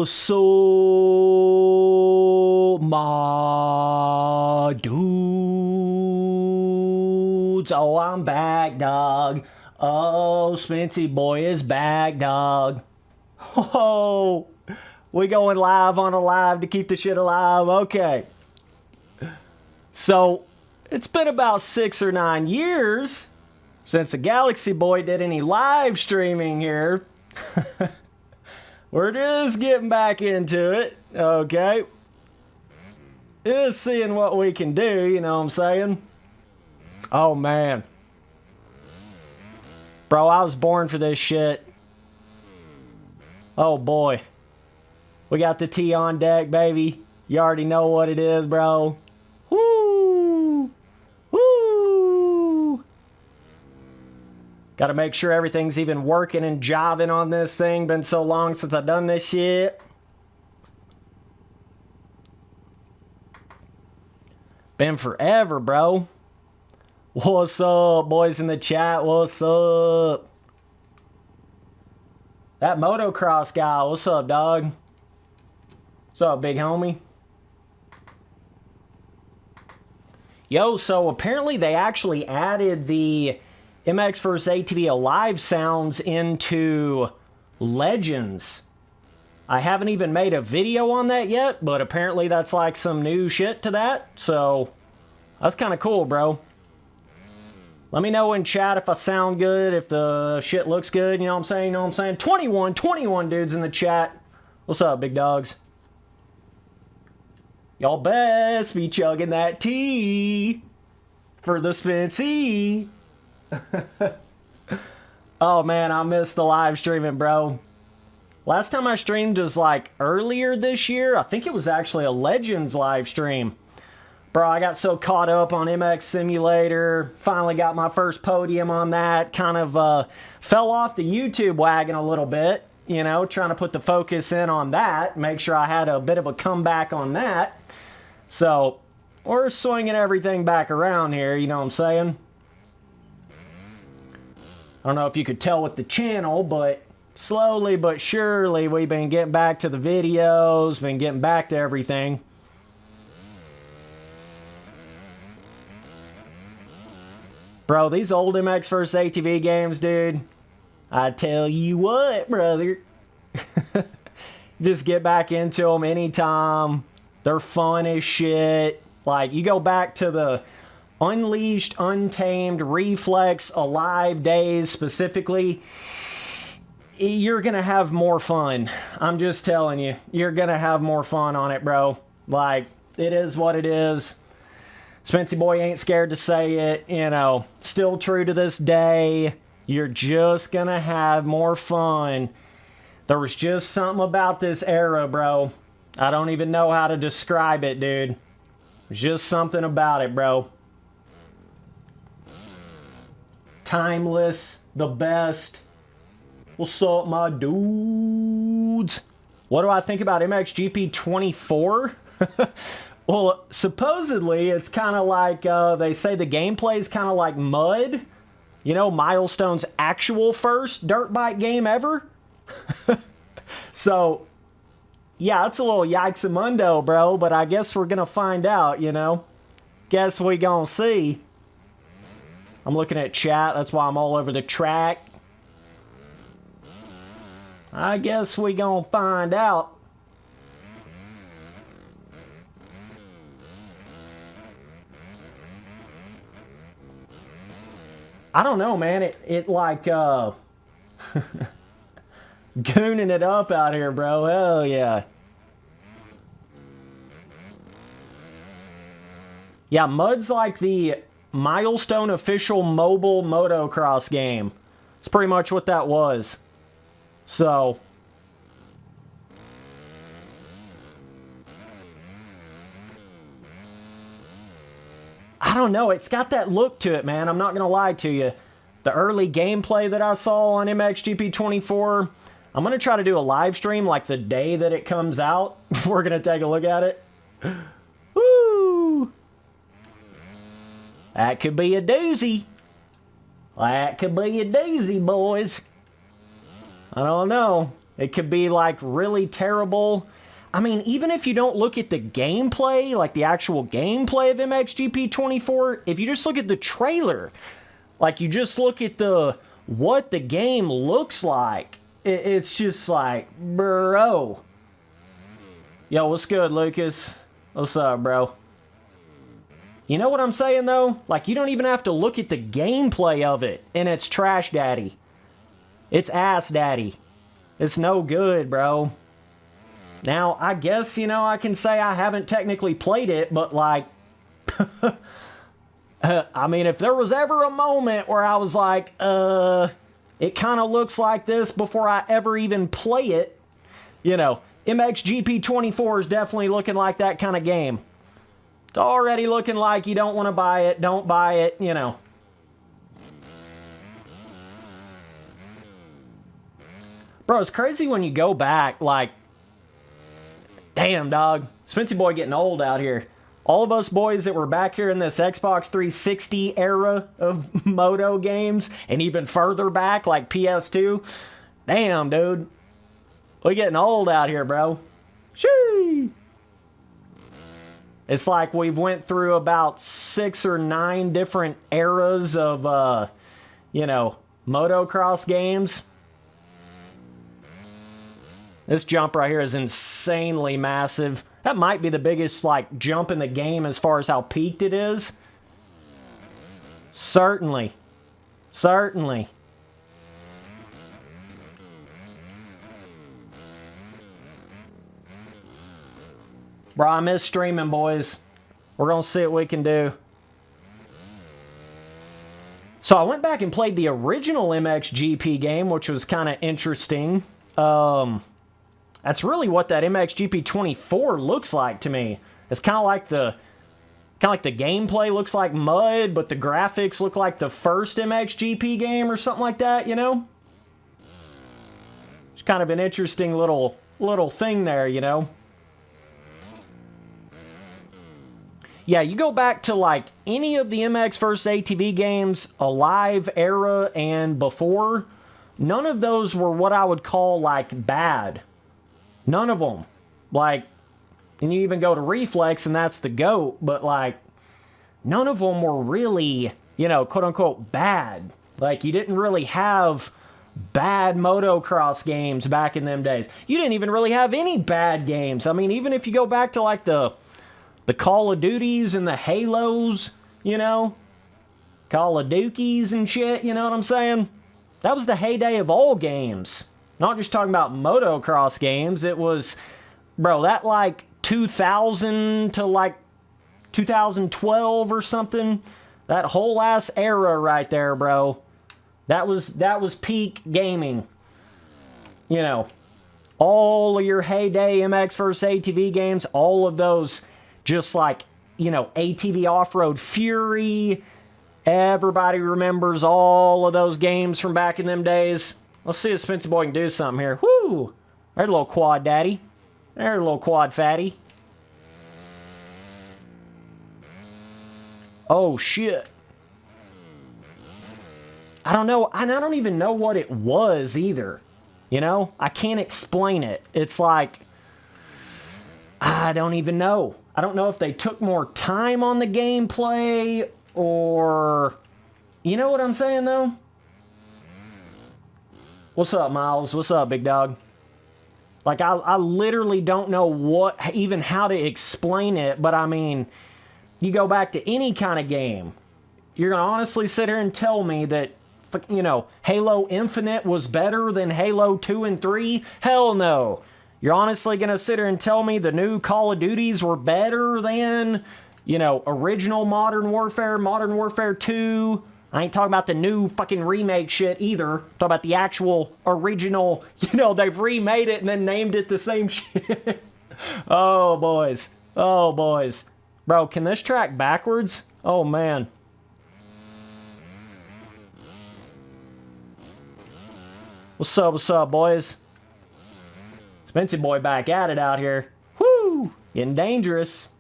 What's up, my dudes? Oh, I'm back, dog. Oh, Spency boy is back, dog. Oh, we going live on a live to keep the shit alive. Okay. So, it's been about 6 or 9 years since the Galaxy Boy did any live streaming here. We're just getting back into it, okay? Just seeing what we can do, you know what I'm saying? Oh, man. Bro, I was born for this shit. Oh, boy. We got the tea on deck, baby. You already know what it is, bro. Woo! Woo! Gotta make sure everything's even working and jiving on this thing. Been so long since I've done this shit. Been forever, bro. What's up, boys in the chat? What's up? That motocross guy, what's up, dog? What's up, big homie? Yo, so apparently they actually added the MX vs. ATV Alive sounds into Legends. I haven't even made a video on that yet, but apparently that's like some new shit to that. So, that's kind of cool, bro. Let me know in chat if I sound good, if the shit looks good, you know what I'm saying? You know what I'm saying? 21 dudes in the chat. What's up, big dogs? Y'all best be chugging that tea for the Spency. Oh man, I missed the live streaming, bro. Last time I streamed was like earlier this year. I think it was actually a Legends live stream. Bro, I got so caught up on MX Simulator. Finally got my first podium on that. Kind of fell off the YouTube wagon a little bit. You know, trying to put the focus in on that. Make sure I had a bit of a comeback on that. So, we're swinging everything back around here, you know what I'm saying? I don't know if you could tell with the channel, but slowly but surely we've been getting back to the videos, been getting back to everything. Bro, these old MX vs. ATV games, dude, I tell you what, brother. Just get back into them anytime. They're fun as shit. Like, you go back to the Unleashed, Untamed, Reflex, Alive days specifically, you're gonna have more fun. I'm just telling you. You're gonna have more fun on it, bro. Like, it is what it is. Spency boy ain't scared to say it, you know. Still true to this day. You're just gonna have more fun. There was just something about this era, bro. I don't even know how to describe it, dude. There's just something about it, bro. Timeless, the best. What's up, my dudes? What do I think about MXGP 24? Well, supposedly it's kind of like, they say the gameplay is kind of like Mud. You know, Milestone's actual first dirt bike game ever. So, yeah, it's a little yikes-a-mundo, bro, but I guess we're gonna find out, you know? Guess we gonna see. I'm looking at chat, that's why I'm all over the track. I guess we gonna find out. I don't know, man. It like, gooning it up out here, bro. Hell yeah. Yeah, Mud's like the Milestone official mobile motocross game. It's pretty much what that was. So, I don't know. It's got that look to it, man. I'm not going to lie to you. The early gameplay that I saw on MXGP 24, I'm going to try to do a live stream like the day that it comes out. We're going to take a look at it. Woo! That could be a doozy. That could be a doozy, boys. I don't know. It could be like really terrible. I mean, even if you don't look at the gameplay, like the actual gameplay of MXGP 24, if you just look at the trailer, like you just look at what the game looks like, it's just like, bro. Yo, what's good, Lucas? What's up, bro? You know what I'm saying, though? Like, you don't even have to look at the gameplay of it, and it's trash daddy. It's ass daddy. It's no good, bro. Now, I guess, you know, I can say I haven't technically played it, but, like, I mean, if there was ever a moment where I was like, it kind of looks like this before I ever even play it, you know, MXGP 24 is definitely looking like that kind of game. It's already looking like you don't want to buy it, don't buy it, you know. Bro, it's crazy when you go back, like, damn, dog. Spency boy getting old out here. All of us boys that were back here in this Xbox 360 era of Moto games, and even further back, like PS2. Damn, dude. We're getting old out here, bro. Shee! It's like we've went through about 6 or 9 different eras of, you know, motocross games. This jump right here is insanely massive. That might be the biggest, like, jump in the game as far as how peaked it is. Certainly. Certainly. Bro, I miss streaming, boys. We're going to see what we can do. So I went back and played the original MXGP game, which was kind of interesting. That's really what that MXGP 24 looks like to me. It's kind of like the gameplay looks like mud, but the graphics look like the first MXGP game or something like that, you know? It's kind of an interesting little thing there, you know? Yeah, you go back to like any of the MX vs. ATV games, Alive era and before, none of those were what I would call like bad. None of them. Like, and you even go to Reflex and that's the GOAT, but like, none of them were really, you know, quote unquote bad. Like, you didn't really have bad motocross games back in them days. You didn't even really have any bad games. I mean, even if you go back to like the Call of Duties and the Halos, you know, Call of Dookies and shit, you know what I'm saying? That was the heyday of all games. Not just talking about motocross games. It was, bro, that like 2000 to like 2012 or something. That whole ass era right there, bro. That was peak gaming. You know, all of your heyday MX vs. ATV games, all of those, just like, you know, ATV Off-Road Fury. Everybody remembers all of those games from back in them days. Let's see if Spencer Boy can do something here. Woo! There's a little quad daddy. There's a little quad fatty. Oh, shit. I don't know. I don't even know what it was either. You know? I can't explain it. It's like, I don't even know. I don't know if they took more time on the gameplay or... You know what I'm saying, though? What's up, Miles? What's up, big dog? Like, I literally don't know even how to explain it, but I mean, you go back to any kind of game, you're going to honestly sit here and tell me that, you know, Halo Infinite was better than Halo 2 and 3? Hell no. You're honestly going to sit here and tell me the new Call of Duties were better than, you know, original Modern Warfare 2? I ain't talking about the new fucking remake shit either. I'm talking about the actual original, you know, they've remade it and then named it the same shit. Oh, boys. Oh, boys. Bro, can this track backwards? Oh, man. What's up, boys? Spency boy back at it out here. Woo! Getting dangerous.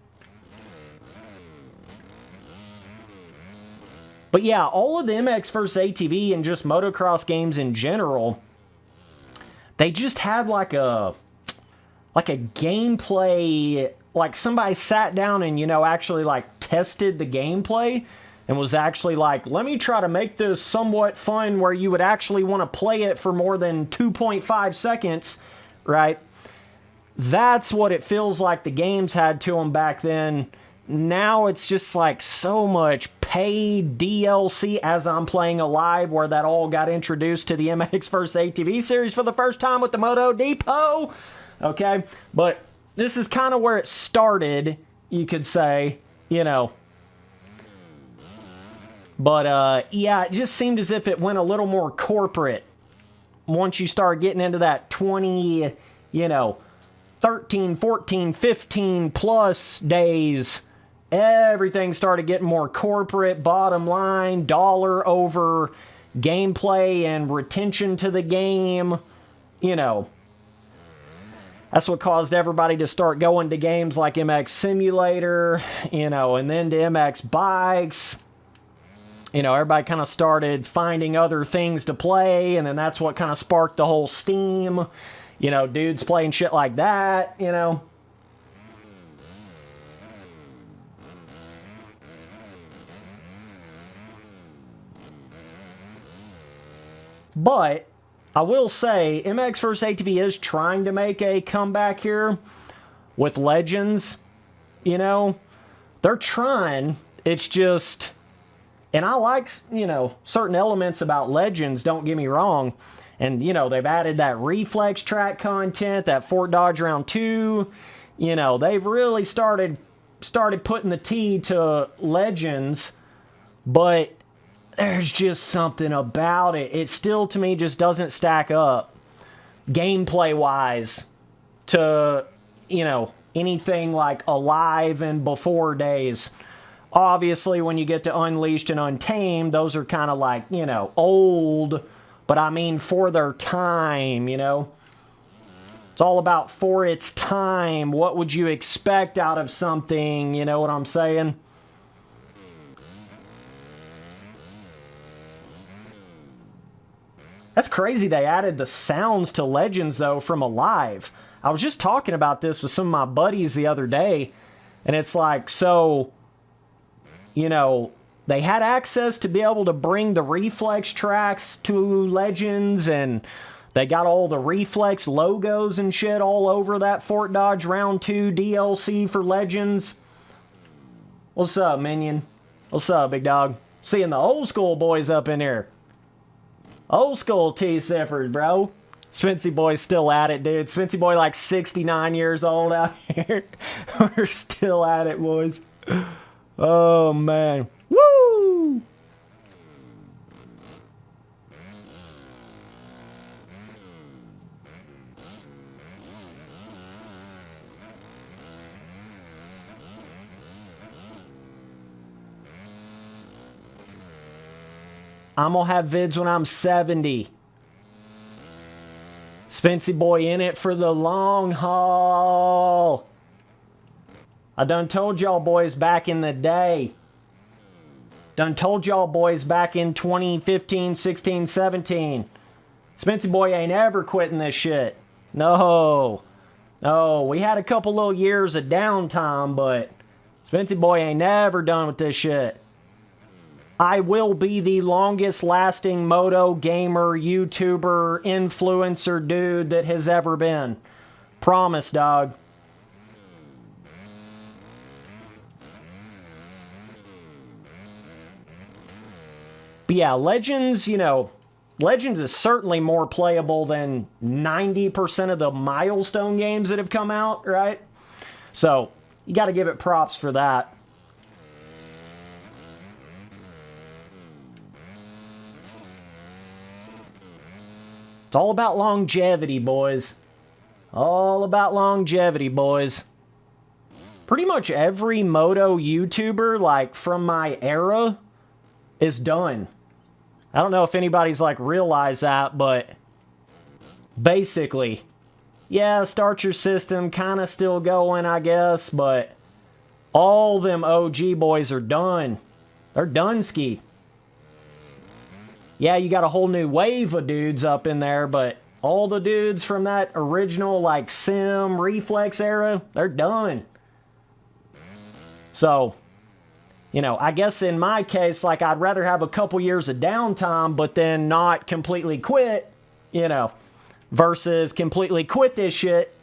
But yeah, all of the MX vs. ATV and just motocross games in general, they just had like a gameplay, like somebody sat down and, you know, actually like tested the gameplay and was actually like, let me try to make this somewhat fun where you would actually want to play it for more than 2.5 seconds, right? That's what it feels like the games had to them back then. Now it's just like so much paid DLC as I'm playing Alive, where that all got introduced to the MX vs. ATV series for the first time with the Moto Depot. Okay, but this is kind of where it started, you could say, you know. But, yeah, it just seemed as if it went a little more corporate once you start getting into that 20, you know, 13, 14, 15 plus days. Everything started getting more corporate, bottom line, dollar over gameplay and retention to the game, you know. That's what caused everybody to start going to games like MX Simulator, you know, and then to MX Bikes. You know, everybody kind of started finding other things to play, and then that's what kind of sparked the whole Steam. You know, dudes playing shit like that, you know. But I will say, MX vs. ATV is trying to make a comeback here with Legends. You know, they're trying. It's just, and I like, you know, certain elements about Legends, don't get me wrong. And, you know, they've added that Reflex track content, that Fort Dodge Round 2. You know, they've really started putting the T to Legends, but there's just something about it. It still, to me, just doesn't stack up gameplay-wise to, you know, anything like Alive and before days. Obviously, when you get to Unleashed and Untamed, those are kind of like, you know, old, but I mean for their time, you know. It's all about for its time. What would you expect out of something, you know what I'm saying? That's crazy they added the sounds to Legends, though, from Alive. I was just talking about this with some of my buddies the other day, and it's like, so, you know, they had access to be able to bring the Reflex tracks to Legends, and they got all the Reflex logos and shit all over that Fort Dodge Round 2 DLC for Legends. What's up, Minion? What's up, big dog? Seeing the old school boys up in here. Old school T-Sippers, bro. Spency Boy's still at it, dude. Spency Boy like 69 years old out here. We're still at it, boys. Oh, man. Woo! I'm gonna have vids when I'm 70. Spency Boy in it for the long haul. I done told y'all boys back in the day. Done told y'all boys back in 2015, 16, 17. Spency Boy ain't ever quitting this shit. No. No, we had a couple little years of downtime, but Spency Boy ain't never done with this shit. I will be the longest lasting moto gamer, YouTuber, influencer dude that has ever been. Promise, dog. But yeah, Legends, you know, Legends is certainly more playable than 90% of the milestone games that have come out, right? So, you got to give it props for that. It's all about longevity, boys. All about longevity, boys. Pretty much every moto YouTuber, like, from my era is done. I don't know if anybody's, like, realized that, but basically, yeah, Start Your System kind of still going, I guess, but all them OG boys are done. They're done ski. Yeah, you got a whole new wave of dudes up in there, but All the dudes from that original, like, sim, reflex era, they're done. So, you know, I guess in my case, like, I'd rather have a couple years of downtime, but then not completely quit, you know, versus completely quit this shit.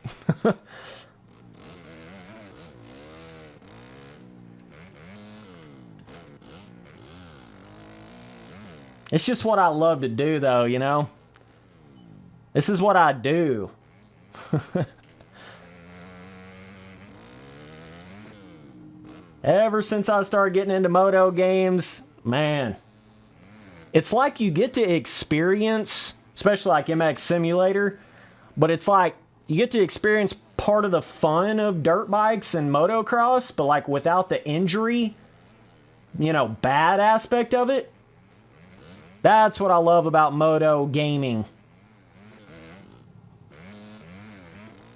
It's just what I love to do, though, you know? This is what I do. Ever since I started getting into moto games, man, it's like you get to experience, especially like MX Simulator, but it's like you get to experience part of the fun of dirt bikes and motocross, but like without the injury, you know, bad aspect of it. That's what I love about moto gaming.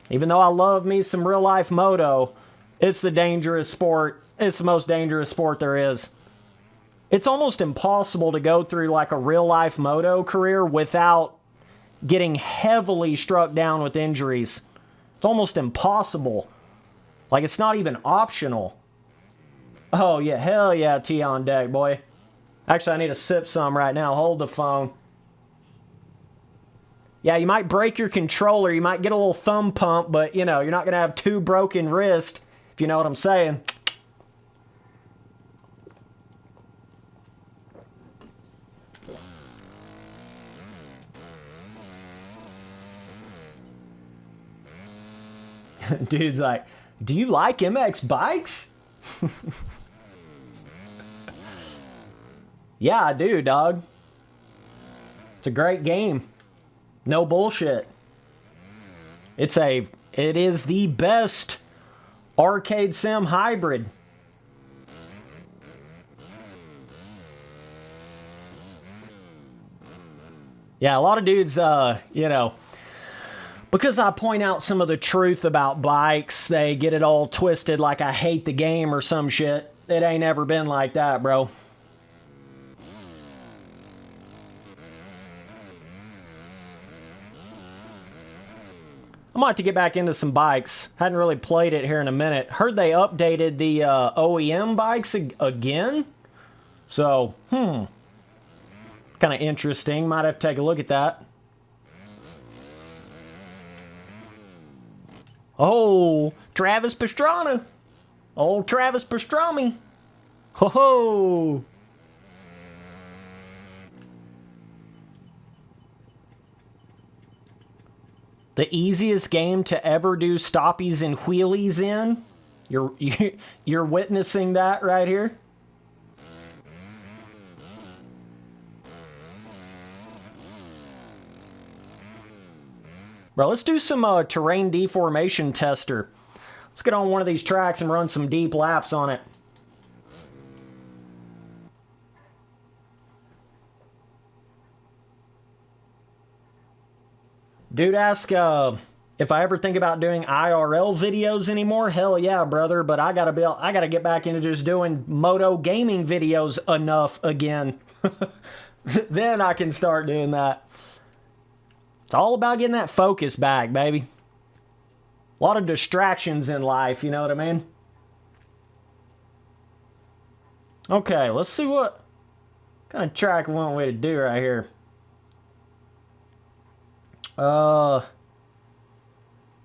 Even though I love me some real life moto, it's the dangerous sport. It's the most dangerous sport there is. It's almost impossible to go through like a real life moto career without getting heavily struck down with injuries. It's almost impossible. Like, it's not even optional. Oh yeah, hell yeah, tea on deck, boy. Actually, I need to sip some right now. Hold the phone. Yeah, you might break your controller. You might get a little thumb pump, but, you know, you're not going to have 2 broken wrists, if you know what I'm saying. Dude's like, do you like MX bikes? Yeah, I do, dog. It's a great game. No bullshit. It is the best arcade sim hybrid. Yeah, a lot of dudes, you know, because I point out some of the truth about bikes, they get it all twisted like I hate the game or some shit. It ain't ever been like that, bro. I might have to get back into some bikes. Hadn't really played it here in a minute. Heard they updated the OEM bikes again. So, kind of interesting. Might have to take a look at that. Oh, Travis Pastrana. Old Travis Pastrami. Ho ho. The easiest game to ever do stoppies and wheelies in. You're witnessing that right here. Bro, let's do some terrain deformation tester. Let's get on one of these tracks and run some deep laps on it. Dude ask if I ever think about doing IRL videos anymore. Hell yeah, brother, but I gotta get back into just doing moto gaming videos enough again. Then I can start doing that. It's all about getting that focus back, baby. A lot of distractions in life, you know what I mean? Okay, let's see what kind of track we want to do right here.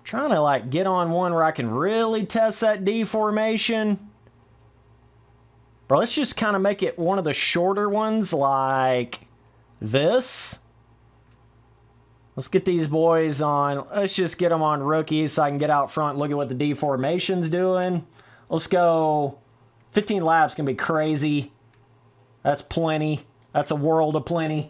Trying to like get on one where I can really test that deformation. Bro, let's just kind of make it one of the shorter ones like this. Let's get these boys on. Let's just get them on rookies so I can get out front and look at what the deformation's doing. Let's go. 15 laps can be crazy. That's plenty. That's a world of plenty.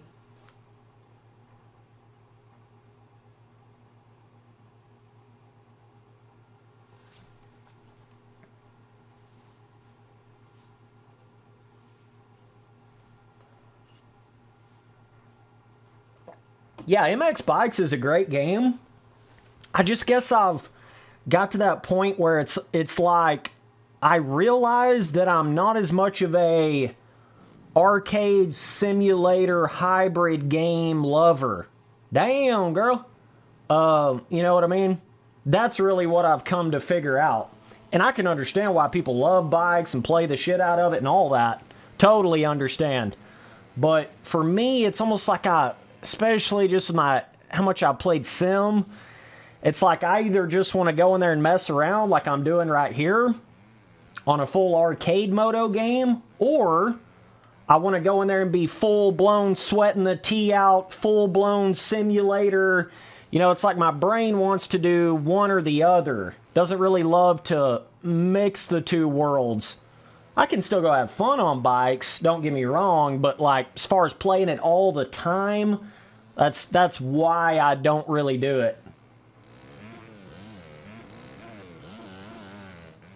Yeah, MX Bikes is a great game. I just guess I've got to that point where it's like I realize that I'm not as much of a arcade simulator hybrid game lover. Damn, girl. You know what I mean? That's really what I've come to figure out. And I can understand why people love bikes and play the shit out of it and all that. Totally understand. But for me, it's almost like especially just how much I played Sim, it's like I either just want to go in there and mess around like I'm doing right here on a full arcade moto game, or I want to go in there and be full-blown sweating the tea out, full-blown simulator. You know, it's like my brain wants to do one or the other. Doesn't really love to mix the two worlds. I can still go have fun on bikes, don't get me wrong, but like as far as playing it all the time, that's why I don't really do it.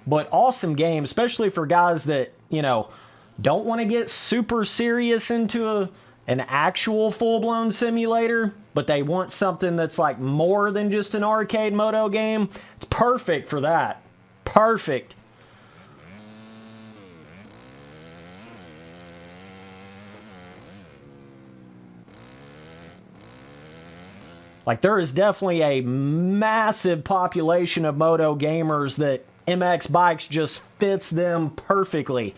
But awesome game, especially for guys that, you know, don't want to get super serious into an actual full-blown simulator, but they want something that's like more than just an arcade moto game. It's perfect for that. Perfect. Like, there is definitely a massive population of moto gamers that MX bikes just fits them perfectly.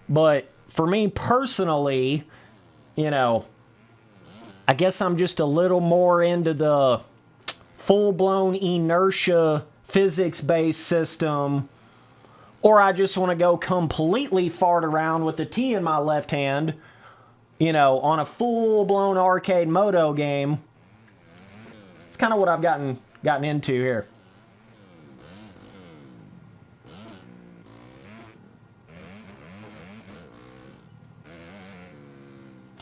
But for me personally, you know, I guess I'm just a little more into the full-blown inertia physics-based system, or I just want to go completely fart around with the T in my left hand, you know, on a full-blown arcade moto game. It's kind of what I've gotten into here.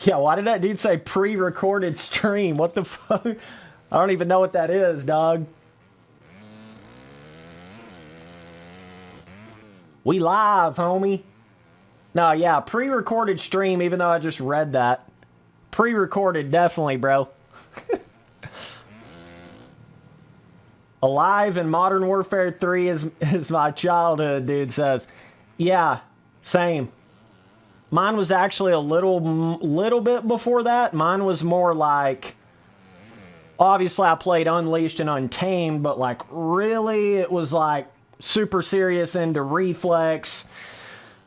Yeah, why did that dude say pre-recorded stream? What the fuck? I don't even know what that is, dog. We live, homie. No, yeah, pre-recorded stream, even though I just read that. Pre-recorded, definitely, bro. Alive in Modern Warfare 3 is my childhood, dude says. Yeah, same. Mine was actually a little bit before that. Mine was more like, obviously I played Unleashed and Untamed, but like really it was like super serious into Reflex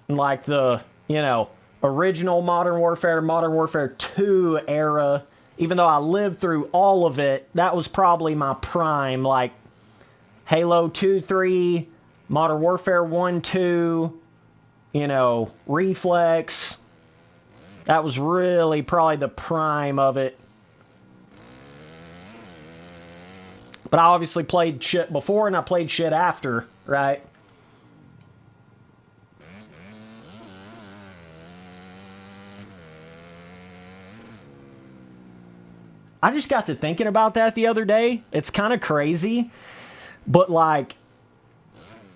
and like the, you know, original Modern Warfare 2 era. Even though I lived through all of it, that was probably my prime. Like Halo 2, 3, Modern Warfare 1, 2, you know, Reflex. That was really probably the prime of it. But I obviously played shit before and I played shit after, right? I just got to thinking about that the other day. It's kind of crazy, but like,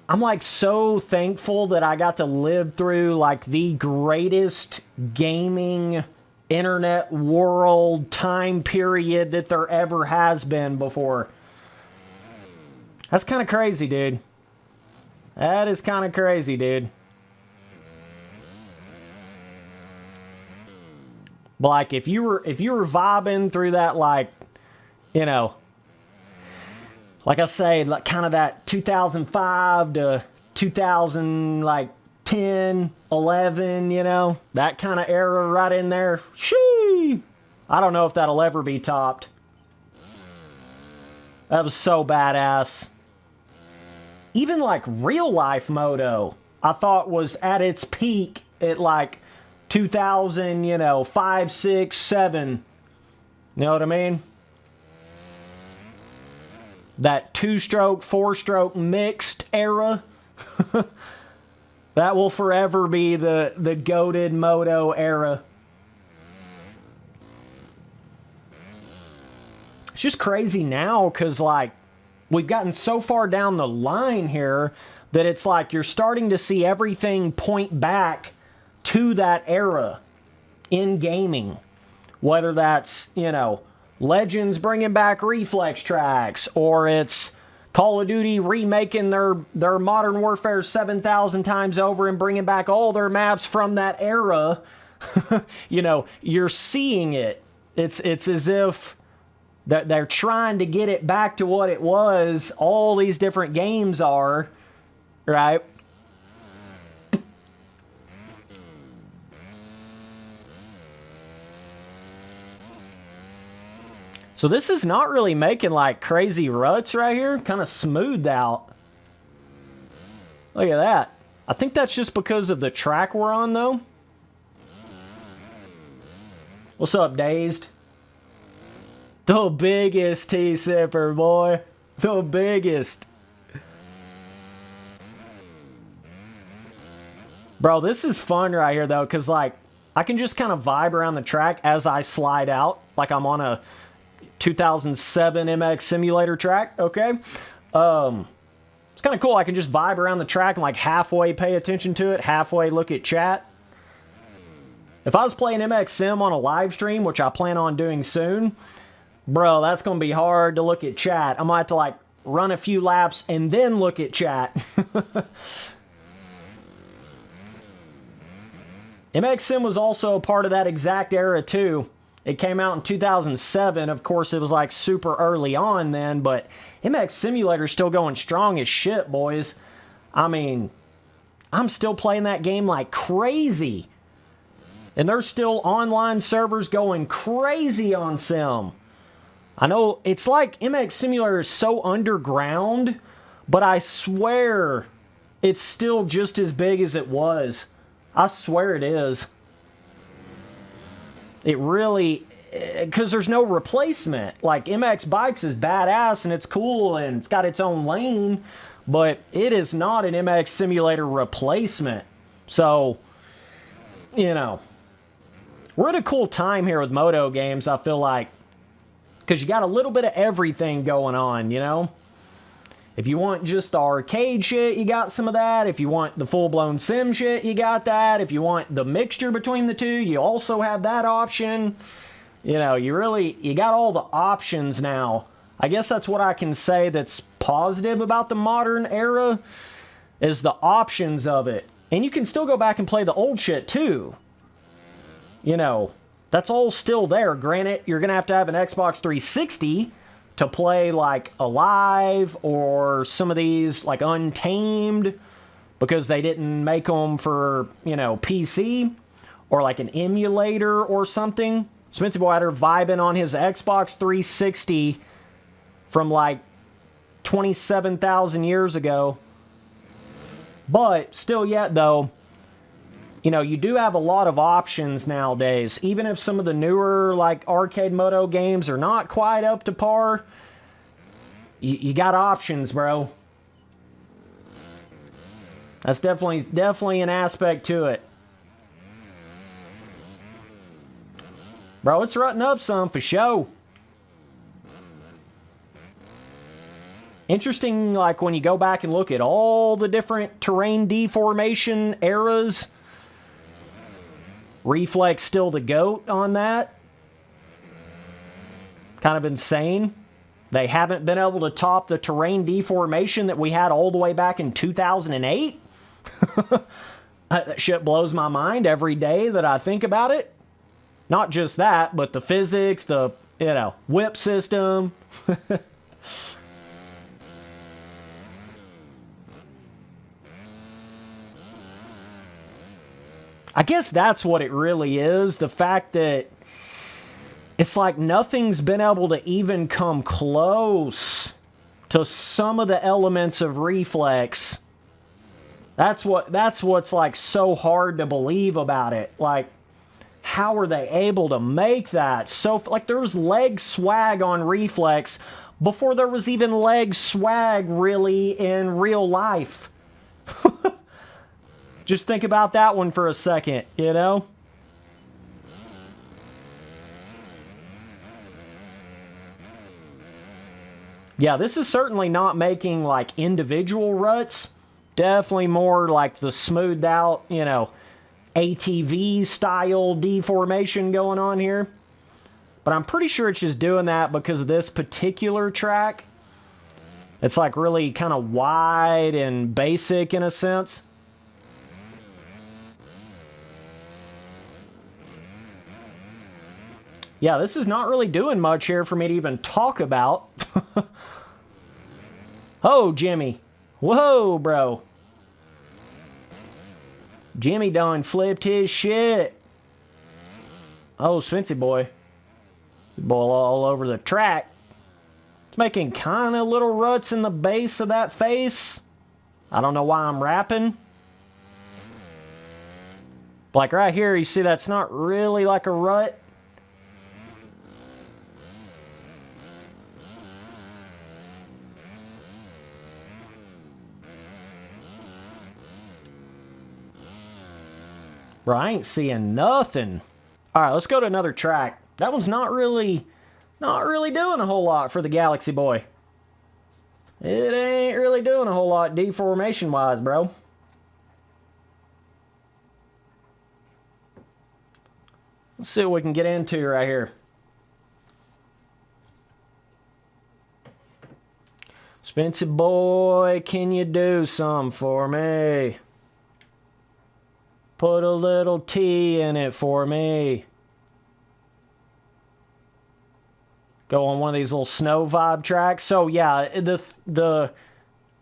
I'm like so thankful that I got to live through like the greatest gaming internet world time period that there ever has been before. That's kind of crazy, dude. That is kind of crazy, dude. But like if you were vibing through that, like, you know, like I say, like kind of that 2005 to 2000, like 10, 11, you know, that kind of era right in there. Shee! I don't know if that'll ever be topped. That was so badass. Even like real life moto, I thought was at its peak at like 2000, you know, 5, 6, 7. You know what I mean? That 2-stroke, 4-stroke mixed era. That will forever be the goated moto era. It's just crazy now because, like, we've gotten so far down the line here that it's like you're starting to see everything point back to that era in gaming. Whether that's, you know, Legends bringing back Reflex tracks, or it's Call of Duty remaking their Modern Warfare 7,000 times over and bringing back all their maps from that era. You know, you're seeing it. It's as if They're trying to get it back to what it was. All these different games are, right? So this is not really making like crazy ruts right here. Kind of smoothed out. Look at that. I think that's just because of the track we're on, though. What's up, Dazed? The biggest T-sipper, boy. The biggest. Bro, this is fun right here, though, because, like, I can just kind of vibe around the track as I slide out. Like I'm on a 2007 MX simulator track, okay? It's kind of cool. I can just vibe around the track and, like, halfway pay attention to it, halfway look at chat. If I was playing MX Sim on a live stream, which I plan on doing soon, bro, that's going to be hard to look at chat. I might have to, like, run a few laps and then look at chat. MX Sim was also a part of that exact era, too. It came out in 2007. Of course, it was, like, super early on then, but MX Simulator's still going strong as shit, boys. I mean, I'm still playing that game like crazy. And there's still online servers going crazy on Sim. I know it's like MX Simulator is so underground, but I swear it's still just as big as it was. I swear it is. It really, because there's no replacement. Like, MX Bikes is badass and it's cool and it's got its own lane, but it is not an MX Simulator replacement. So, you know, we're at a cool time here with moto games, I feel like, because you got a little bit of everything going on, you know? If you want just the arcade shit, you got some of that. If you want the full-blown sim shit, you got that. If you want the mixture between the two, you also have that option. You know, you got all the options now. I guess that's what I can say that's positive about the modern era, is the options of it. And you can still go back and play the old shit, too. You know, that's all still there. Granted, you're going to have an Xbox 360 to play, like, Alive or some of these, like, Untamed, because they didn't make them for, you know, PC, or, like, an emulator or something. Spencer Boater vibing on his Xbox 360 from, like, 27,000 years ago. But, still yet, though, you know, you do have a lot of options nowadays. Even if some of the newer, like, arcade moto games are not quite up to par, you got options, bro. That's definitely an aspect to it. Bro, it's rutting up some for show. Interesting, like, when you go back and look at all the different terrain deformation eras. Reflex still the GOAT on that. Kind of insane. They haven't been able to top the terrain deformation that we had all the way back in 2008. That shit blows my mind every day that I think about it. Not just that, but the physics, the, you know, whip system. I guess that's what it really is. The fact that it's like nothing's been able to even come close to some of the elements of Reflex. That's what's like so hard to believe about it. Like, how are they able to make that? So, like, there was leg swag on Reflex before there was even leg swag really in real life. Just think about that one for a second, you know? Yeah, this is certainly not making, like, individual ruts. Definitely more like the smoothed out, you know, ATV style deformation going on here. But I'm pretty sure it's just doing that because of this particular track. It's like really kind of wide and basic in a sense. Yeah, this is not really doing much here for me to even talk about. Oh, Jimmy. Whoa, bro. Jimmy done flipped his shit. Oh, Spency boy. Boy all over the track. It's making kind of little ruts in the base of that face. I don't know why I'm rapping. Like right here, you see that's not really like a rut. Bro, I ain't seeing nothing. All right, let's go to another track. That one's not really doing a whole lot for the Galaxy boy. It ain't really doing a whole lot deformation-wise, bro. Let's see what we can get into right here. Spency boy, can you do something for me? Put a little T in it for me. Go on one of these little snow vibe tracks. So yeah, the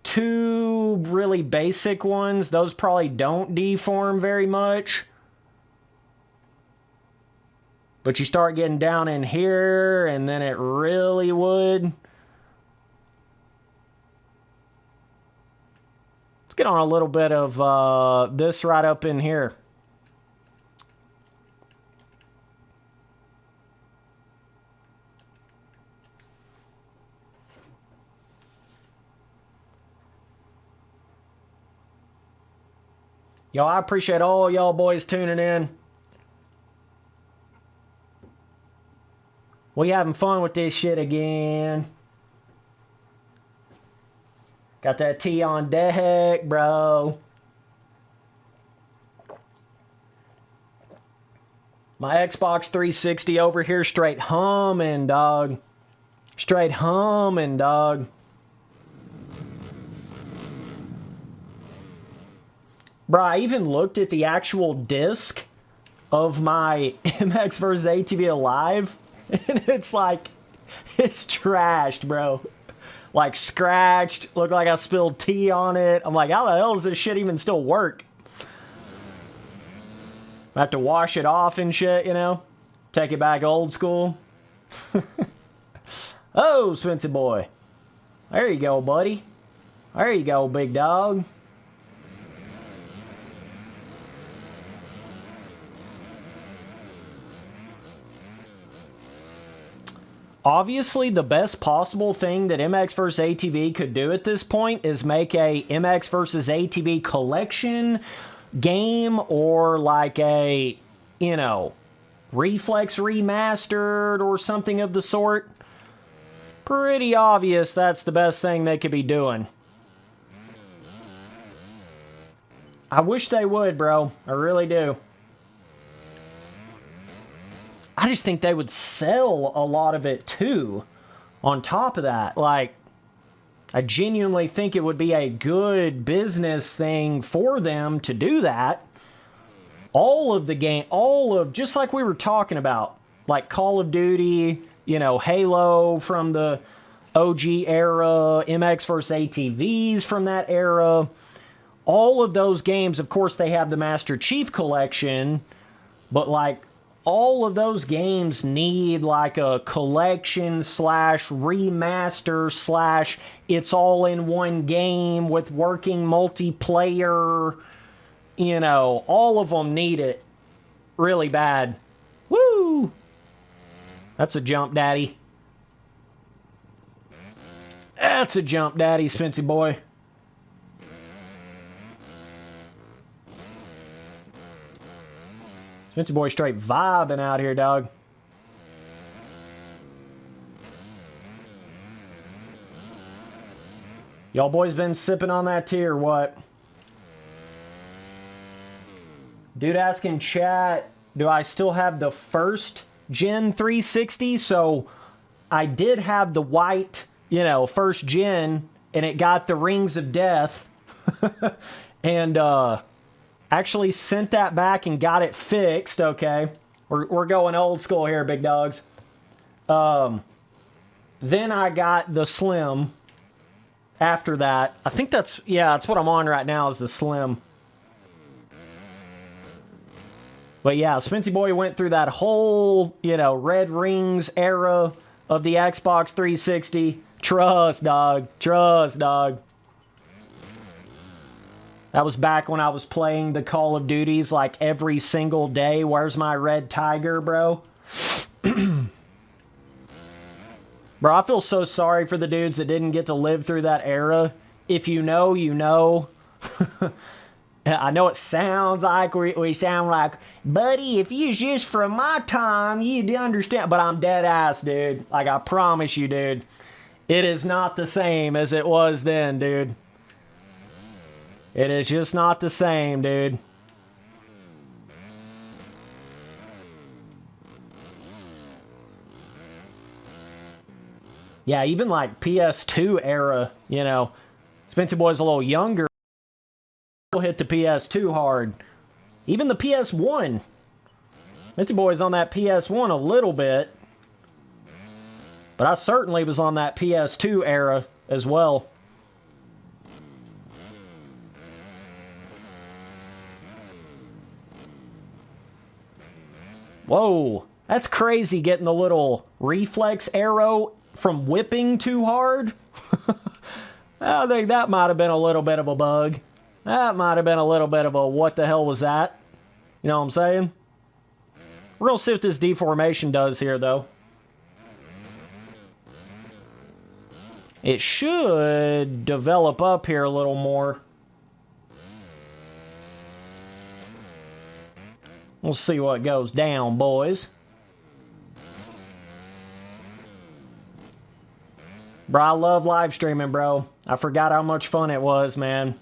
two really basic ones, those probably don't deform very much. But you start getting down in here, and then it really would. Let's get on a little bit of this right up in here. Yo, I appreciate all y'all boys tuning in. We having fun with this shit again. Got that T on deck, bro. My Xbox 360 over here straight humming, dog. Straight humming, dog. Bro, I even looked at the actual disc of my MX vs. ATV Alive, and it's like, it's trashed, bro. Like scratched, looked like I spilled tea on it. I'm like, how the hell does this shit even still work? I have to wash it off and shit, you know? Take it back old school. Oh, Spency boy. There you go, buddy. There you go, big dog. Obviously, the best possible thing that MX vs. ATV could do at this point is make a MX vs. ATV collection game, or like a, you know, Reflex remastered or something of the sort. Pretty obvious that's the best thing they could be doing. I wish they would, bro. I really do. I just think they would sell a lot of it too. On top of that, like, I genuinely think it would be a good business thing for them to do that. All of the game, just like we were talking about, like Call of Duty, you know, Halo from the OG era, MX vs. ATVs from that era. All of those games, of course, they have the Master Chief Collection, but like, all of those games need like a collection slash remaster slash it's all in one game with working multiplayer. You know, all of them need it really bad. Woo! That's a jump, daddy. That's a jump, daddy, Spency boy. Spency boy straight vibing out here, dog. Y'all boys been sipping on that tea or what? Dude asking chat, do I still have the first Gen 360? So I did have the white, you know, first gen, and it got the Rings of Death. And actually sent that back and got it fixed, okay? We're going old school here, big dogs. Then I got the Slim after that. I think that's what I'm on right now is the Slim. But yeah, Spency Boy went through that whole, Red Rings era of the Xbox 360. Trust, dog. Trust, dog. That was back when I was playing the Call of Duties like every single day. Where's my red tiger, bro? Bro, I feel so sorry for the dudes that didn't get to live through that era. If you know, you know. I know it sounds like we sound like, buddy, if you was just from my time, you'd understand. But I'm dead ass, dude. Like, I promise you, dude. It is not the same as it was then, dude. It is just not the same, dude. Yeah, even like PS2 era, Spency Boy's a little younger. Hit the PS2 hard. Even the PS1. Spency Boy's on that PS1 a little bit. But I certainly was on that PS2 era as well. Whoa, that's crazy getting the little reflex arrow from whipping too hard. I think that might have been a little bit of a bug. That might have been a little bit of a what the hell was that? You know what I'm saying? We're going to see what this deformation does here, though. It should develop up here a little more. We'll see what goes down, boys. Bro, I love live streaming, bro. I forgot how much fun it was, man.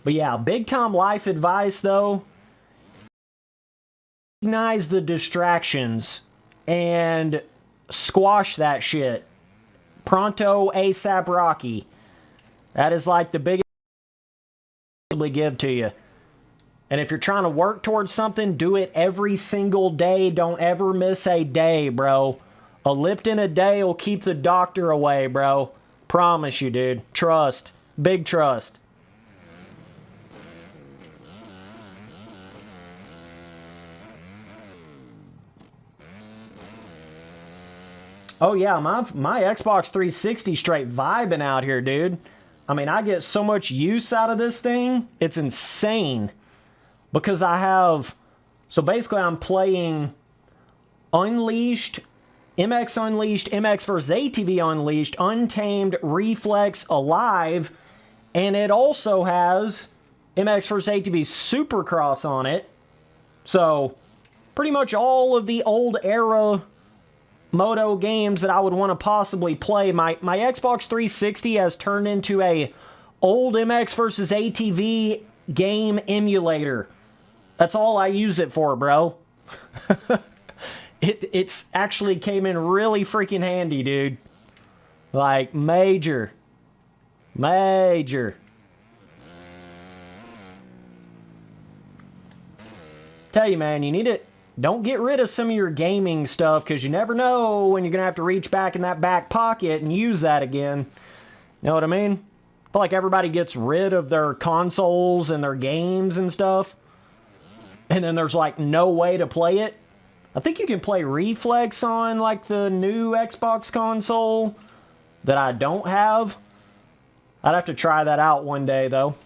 But yeah, big time life advice, though. Recognize the distractions and squash that shit. Pronto, ASAP Rocky. That is like the biggest possibly give to you. And if you're trying to work towards something, do it every single day. Don't ever miss a day, bro. A Lipton a day will keep the doctor away, bro. Promise you, dude. Trust. Big trust. Oh yeah, my Xbox 360 straight vibing out here, dude. I mean, I get so much use out of this thing. It's insane. Because I have... So basically, I'm playing Unleashed, MX Unleashed, MX vs. ATV Unleashed, Untamed, Reflex, Alive, and it also has MX vs. ATV Supercross on it. So, pretty much all of the old era moto games that I would want to possibly play. My Xbox 360 has turned into a old MX vs. ATV game emulator. That's all I use it for, bro. It's actually came in really freaking handy, dude. Like, major. Major. Tell you, man, you need it. Don't get rid of some of your gaming stuff, because you never know when you're going to have to reach back in that back pocket and use that again. You know what I mean? I feel like everybody gets rid of their consoles and their games and stuff. And then there's like no way to play it. I think you can play Reflex on like the new Xbox console that I don't have. I'd have to try that out one day though.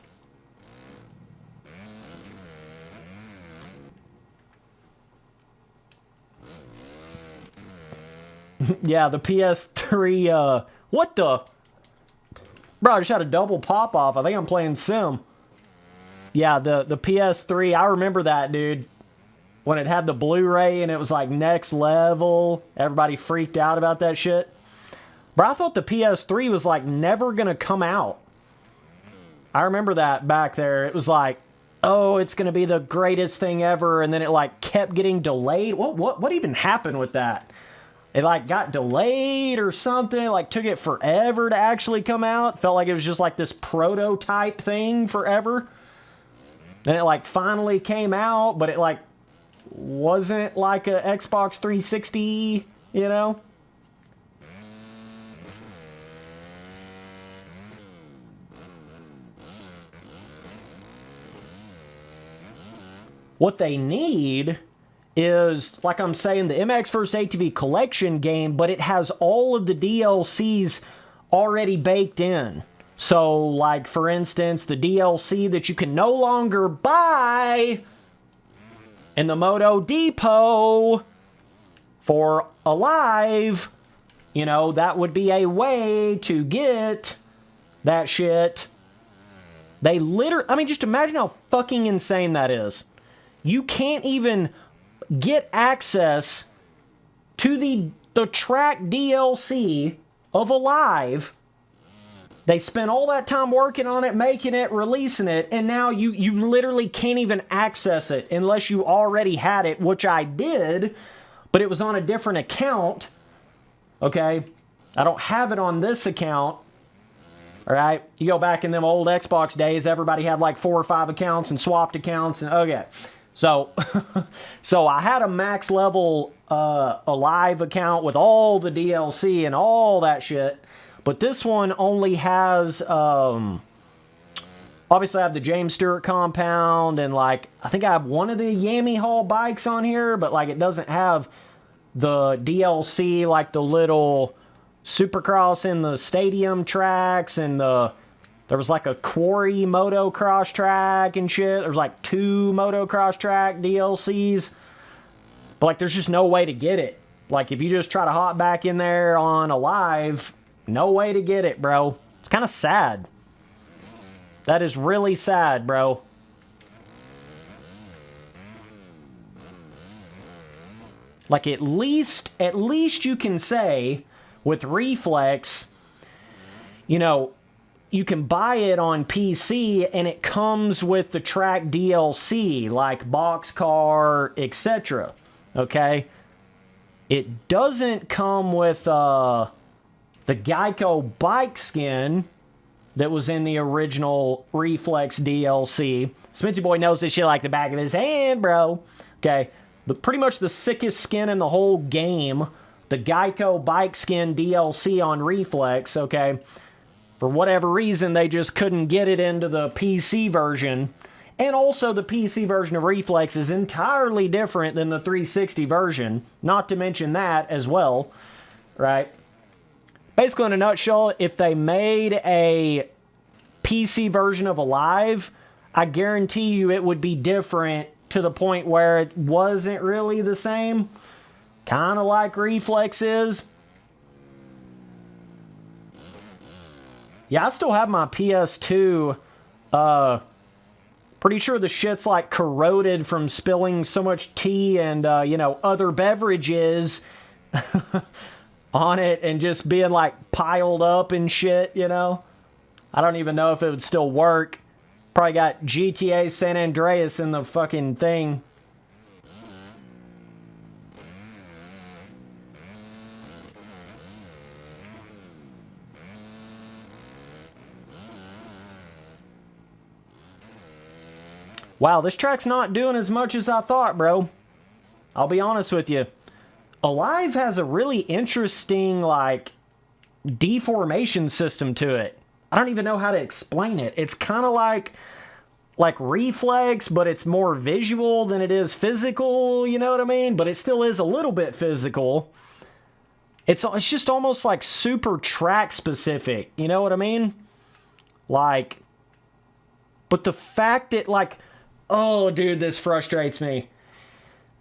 Yeah, the PS3, what the? Bro, I just had a double pop off. I think I'm playing Sim. Yeah, the PS3, I remember that, dude. When it had the Blu-ray and it was like next level. Everybody freaked out about that shit. But I thought the PS3 was like never gonna come out. I remember that back there. It was like, oh, it's gonna be the greatest thing ever, and then it like kept getting delayed. What even happened with that? It like got delayed or something. It like took it forever to actually come out. Felt like it was just like this prototype thing forever. Then it like finally came out, but it like wasn't like a Xbox 360, you know? What they need is, like I'm saying, the MX vs. ATV collection game, but it has all of the DLCs already baked in. So, like, for instance, the DLC that you can no longer buy in the Moto Depot for Alive, you know, that would be a way to get that shit. They literally, I mean, just imagine how fucking insane that is. You can't even get access to the track DLC of Alive. They spent all that time working on it, making it, releasing it, and now you literally can't even access it unless you already had it, which I did, but it was on a different account, okay? I don't have it on this account, all right? You go back in them old Xbox days, everybody had like 4 or 5 accounts and swapped accounts, and okay. So, so I had a max level Alive account with all the DLC and all that shit. But this one only has, obviously I have the James Stewart Compound, and like, I think I have one of the Yami Hall bikes on here, but like it doesn't have the DLC, like the little Supercross in the stadium tracks, and there was like a Quarry Motocross track and shit. There's like 2 Motocross track DLCs. But like, there's just no way to get it. Like, if you just try to hop back in there on Alive, no way to get it, bro. It's kind of sad. That is really sad, bro. Like, at least you can say with Reflex, you know, you can buy it on PC and it comes with the track DLC, like boxcar, etc. Okay? It doesn't come with the Geico bike skin that was in the original Reflex DLC. Smitty Boy knows this shit like the back of his hand, bro. Okay? Pretty much the sickest skin in the whole game. The Geico bike skin DLC on Reflex, okay? For whatever reason, they just couldn't get it into the PC version. And also, the PC version of Reflex is entirely different than the 360 version. Not to mention that as well, right? Basically, in a nutshell, if they made a PC version of Alive, I guarantee you it would be different to the point where it wasn't really the same. Kind of like Reflex is. Yeah, I still have my PS2. Pretty sure the shit's like corroded from spilling so much tea and, you know, other beverages on it and just being like piled up and shit, you know? I don't even know if it would still work. Probably got GTA San Andreas in the fucking thing. Wow, this track's not doing as much as I thought, bro. I'll be honest with you. Alive has a really interesting, like, deformation system to it. I don't even know how to explain it. It's kind of like Reflex, but it's more visual than it is physical, you know what I mean? But it still is a little bit physical. It's just almost like super track specific, you know what I mean? Like, but the fact that, like, oh, dude, this frustrates me.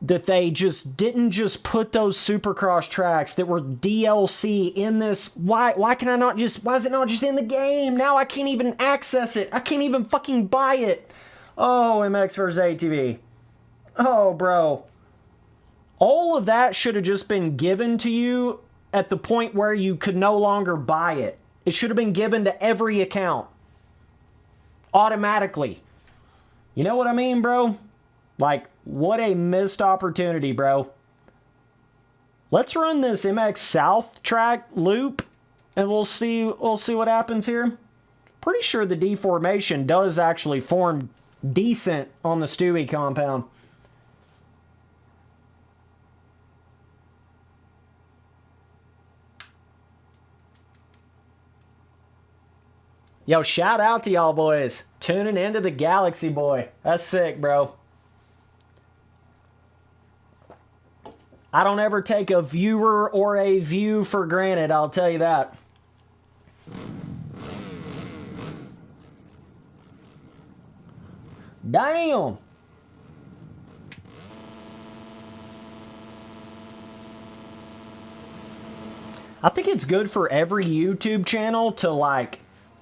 That they just didn't just put those Supercross tracks that were DLC in this. Why can I not just, why is it not just in the game? Now I can't even access it. I can't even fucking buy it. Oh, MX vs. ATV. Oh, bro. All of that should have just been given to you at the point where you could no longer buy it. It should have been given to every account. Automatically. You know what I mean, bro? Like, what a missed opportunity, bro. Let's run this MX South track loop, and we'll see what happens here. Pretty sure the deformation does actually form decent on the Stewie compound. Yo, shout out to y'all boys. Tuning into the Galaxy Boy. That's sick, bro. I don't ever take a viewer or a view for granted, I'll tell you that. Damn. I think it's good for every YouTube channel to like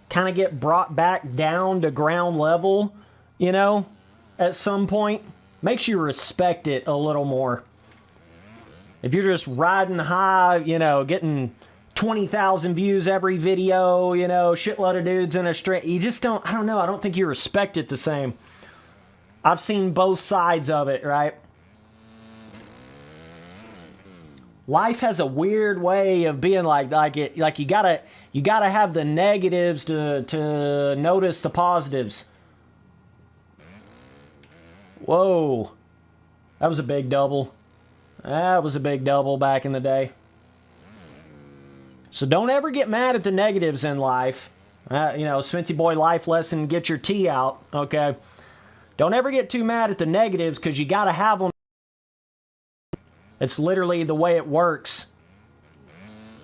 kind of get brought back down to ground level, you know, at some point. Makes you respect it a little more. If you're just riding high, you know, getting 20,000 views every video, you know, shitload of dudes in a straight, you just don't, I don't know, I don't think you respect it the same. I've seen both sides of it, right? Life has a weird way of being like you gotta have the negatives to notice the positives. Whoa, that was a big double. That was a big double back in the day. So don't ever get mad at the negatives in life. You know, Smitty Boy life lesson, get your tea out, okay? Don't ever get too mad at the negatives because you got to have them. It's literally the way it works.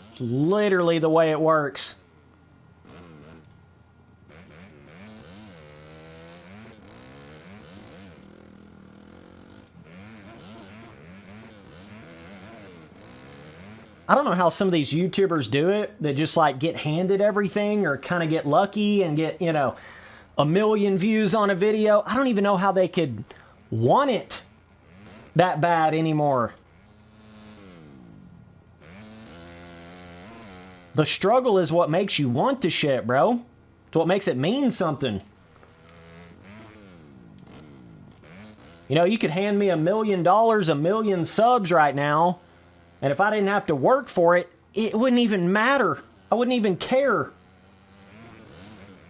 It's literally the way it works. I don't know how some of these YouTubers do it. They just like get handed everything or kind of get lucky and get, you know, 1 million views on a video. I don't even know how they could want it that bad anymore. The struggle is what makes you want the shit, bro. It's what makes it mean something. You know, you could hand me $1 million, 1 million subs right now, and if I didn't have to work for it, it wouldn't even matter. I wouldn't even care.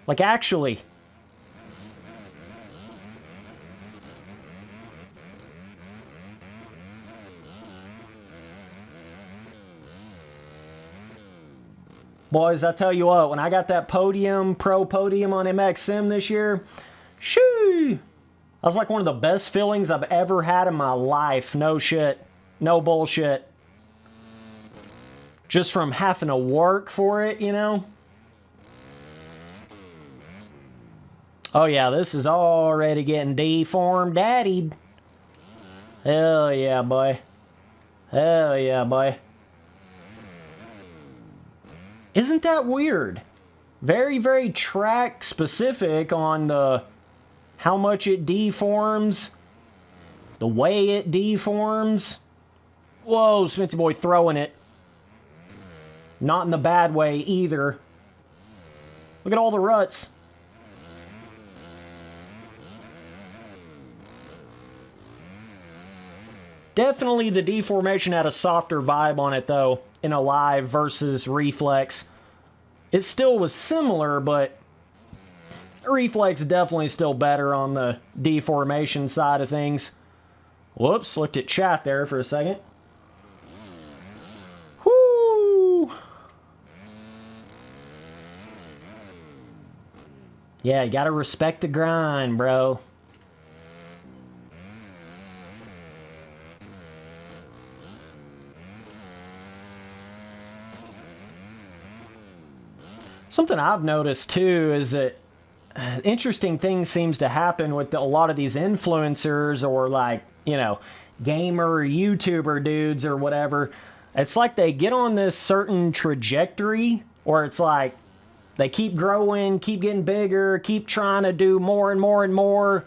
Like, actually. Boys, I tell you what, when I got that podium, pro podium on MX Sim this year, shoo! That was like one of the best feelings I've ever had in my life. No shit. No bullshit. Just from having to work for it, you know? Oh yeah, this is already getting deformed daddied. Hell yeah, boy. Hell yeah, boy. Isn't that weird? Very, very track specific on the how much it deforms, the way it deforms. Whoa, Smitty Boy throwing it. Not in the bad way either. Look at all the ruts. Definitely the Deformation had a softer vibe on it though, in Alive versus Reflex. It still was similar, but Reflex definitely still better on the Deformation side of things. Whoops, looked at chat there for a second. Whoo! Yeah, you gotta respect the grind, bro. Something I've noticed too is that interesting things seems to happen with a lot of these influencers or like, you know, gamer YouTuber dudes or whatever. It's like they get on this certain trajectory or it's like they keep growing, keep getting bigger, keep trying to do more and more and more.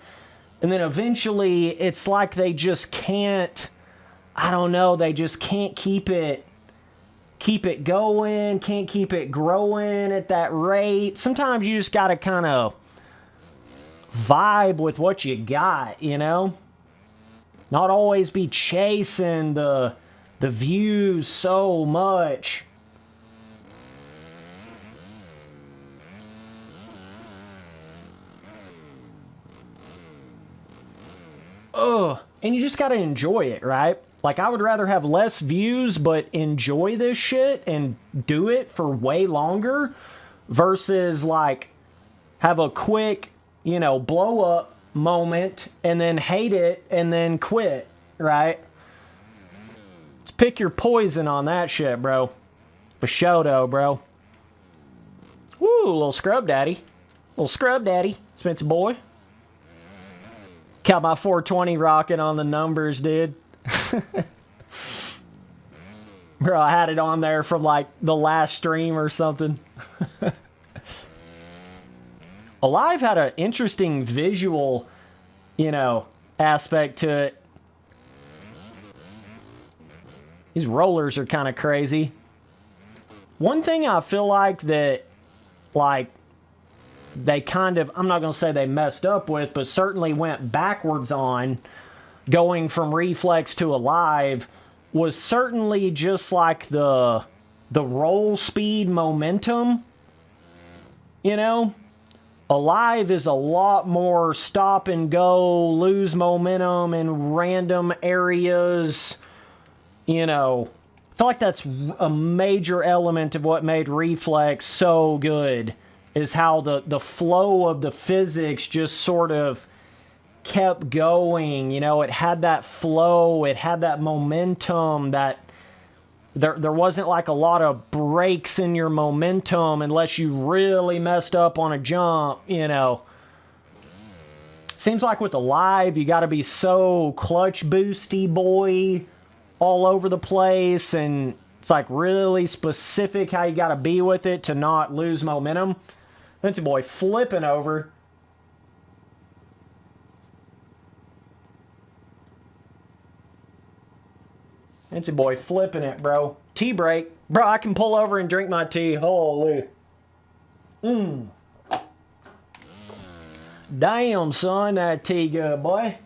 And then eventually it's like they just can't, I don't know, they just can't keep it going, can't keep it growing at that rate. Sometimes you just got to kind of vibe with what you got, you know? Not always be chasing the views so much. Ugh. And you just got to enjoy it, right? Like, I would rather have less views, but enjoy this shit and do it for way longer versus, like, have a quick, you know, blow up moment and then hate it and then quit, right? Let's pick your poison on that shit, bro. For show, though, bro. Woo, little scrub daddy. Little scrub daddy. Spencer boy. Got my 420 rocking on the numbers, dude. Bro, I had it on there from like the last stream or something. Alive had an interesting visual, you know, aspect to it. These rollers are kind of crazy. One thing I feel like that, like, they kind of, I'm not going to say they messed up with, but certainly went backwards on going from Reflex to Alive was certainly just like the roll speed momentum, you know? Alive is a lot more stop and go, lose momentum in random areas, you know. I feel like that's a major element of what made Reflex so good, is how the flow of the physics just sort of kept going. You know, it had that flow, it had that momentum, that there wasn't like a lot of breaks in your momentum unless you really messed up on a jump, you know. Seems like with Alive, you got to be so clutch boosty, boy, all over the place, and it's like really specific how you got to be with it to not lose momentum. Fancy boy flipping over. Fancy boy flipping it, bro. Tea break. Bro, I can pull over and drink my tea. Holy. Damn, son, that tea good, boy.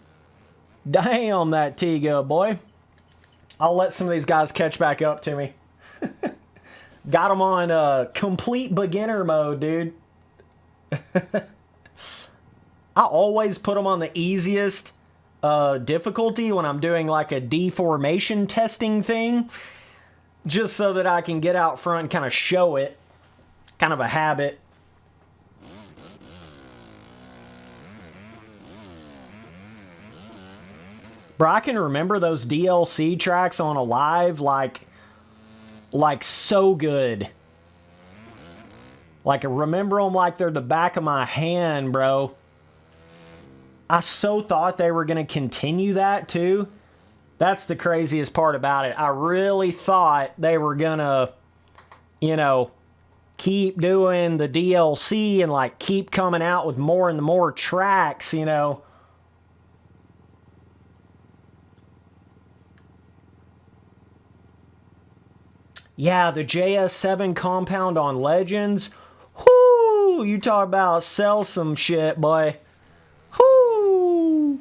Damn, that tea good, boy. I'll let some of these guys catch back up to me. Got them on complete beginner mode, dude. I always put them on the easiest difficulty when I'm doing like a deformation testing thing, just so that I can get out front and kind of show it. Kind of a habit. Bro, I can remember those DLC tracks on Alive like so good. Like, I remember them like they're the back of my hand, bro. I so thought they were going to continue that, too. That's the craziest part about it. I really thought they were going to, you know, keep doing the DLC and, like, keep coming out with more and more tracks, you know. Yeah, the JS7 compound on Legends. Whoo! You talk about sell some shit, boy. Whoo!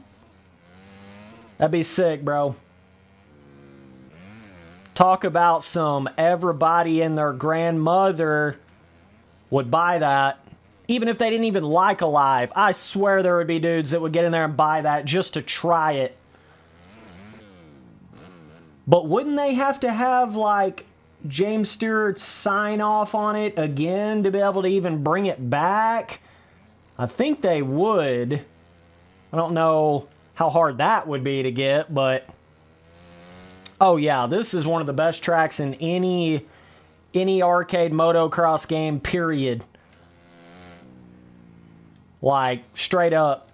That'd be sick, bro. Talk about some everybody and their grandmother would buy that. Even if they didn't even like Alive. I swear there would be dudes that would get in there and buy that just to try it. But wouldn't they have to have, like, James Stewart sign off on it again to be able to even bring it back? I think they would. I don't know how hard that would be to get, but oh yeah, this is one of the best tracks in any arcade motocross game, period. Like, straight up.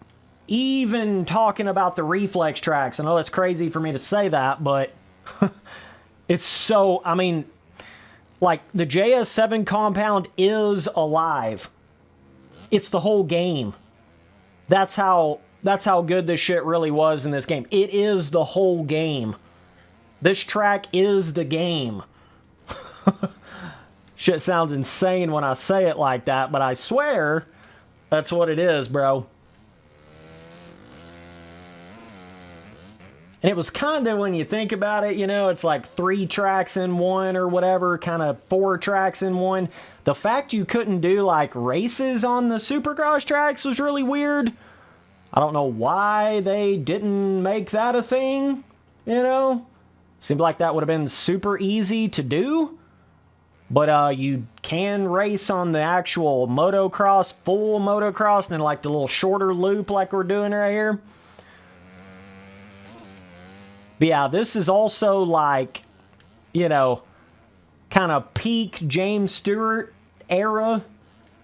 Even talking about the Reflex tracks, I know that's crazy for me to say that, but it's so, I mean, like, the JS7 compound is Alive. It's the whole game. That's how good this shit really was in this game. It is the whole game. This track is the game. Shit sounds insane when I say it like that, but I swear that's what it is, bro. And it was kind of, when you think about it, you know, it's like 3 tracks in one or whatever, kind of 4 tracks in one. The fact you couldn't do, like, races on the Supercross tracks was really weird. I don't know why they didn't make that a thing, you know? Seemed like that would have been super easy to do. But you can race on the actual motocross, full motocross, and then like the little shorter loop like we're doing right here. But yeah, this is also like, you know, kind of peak James Stewart era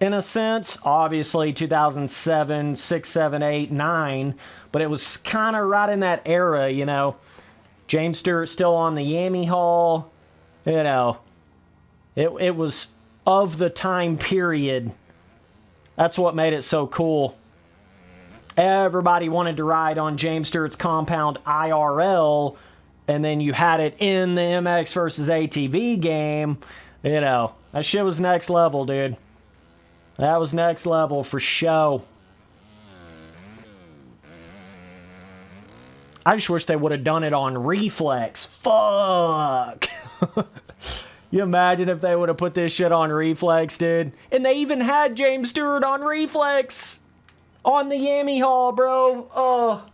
in a sense. Obviously 2007, 6, 7, 8, 9, but it was kind of right in that era, you know. James Stewart still on the Yami Hall, you know. It was of the time period. That's what made it so cool. Everybody wanted to ride on James Stewart's Compound IRL, and then you had it in the MX versus ATV game. You know, that shit was next level, dude. That was next level for show. I just wish they would have done it on Reflex. Fuck. You imagine if they would have put this shit on Reflex, dude? And they even had James Stewart on Reflex on the Yami Hall, bro. Oh,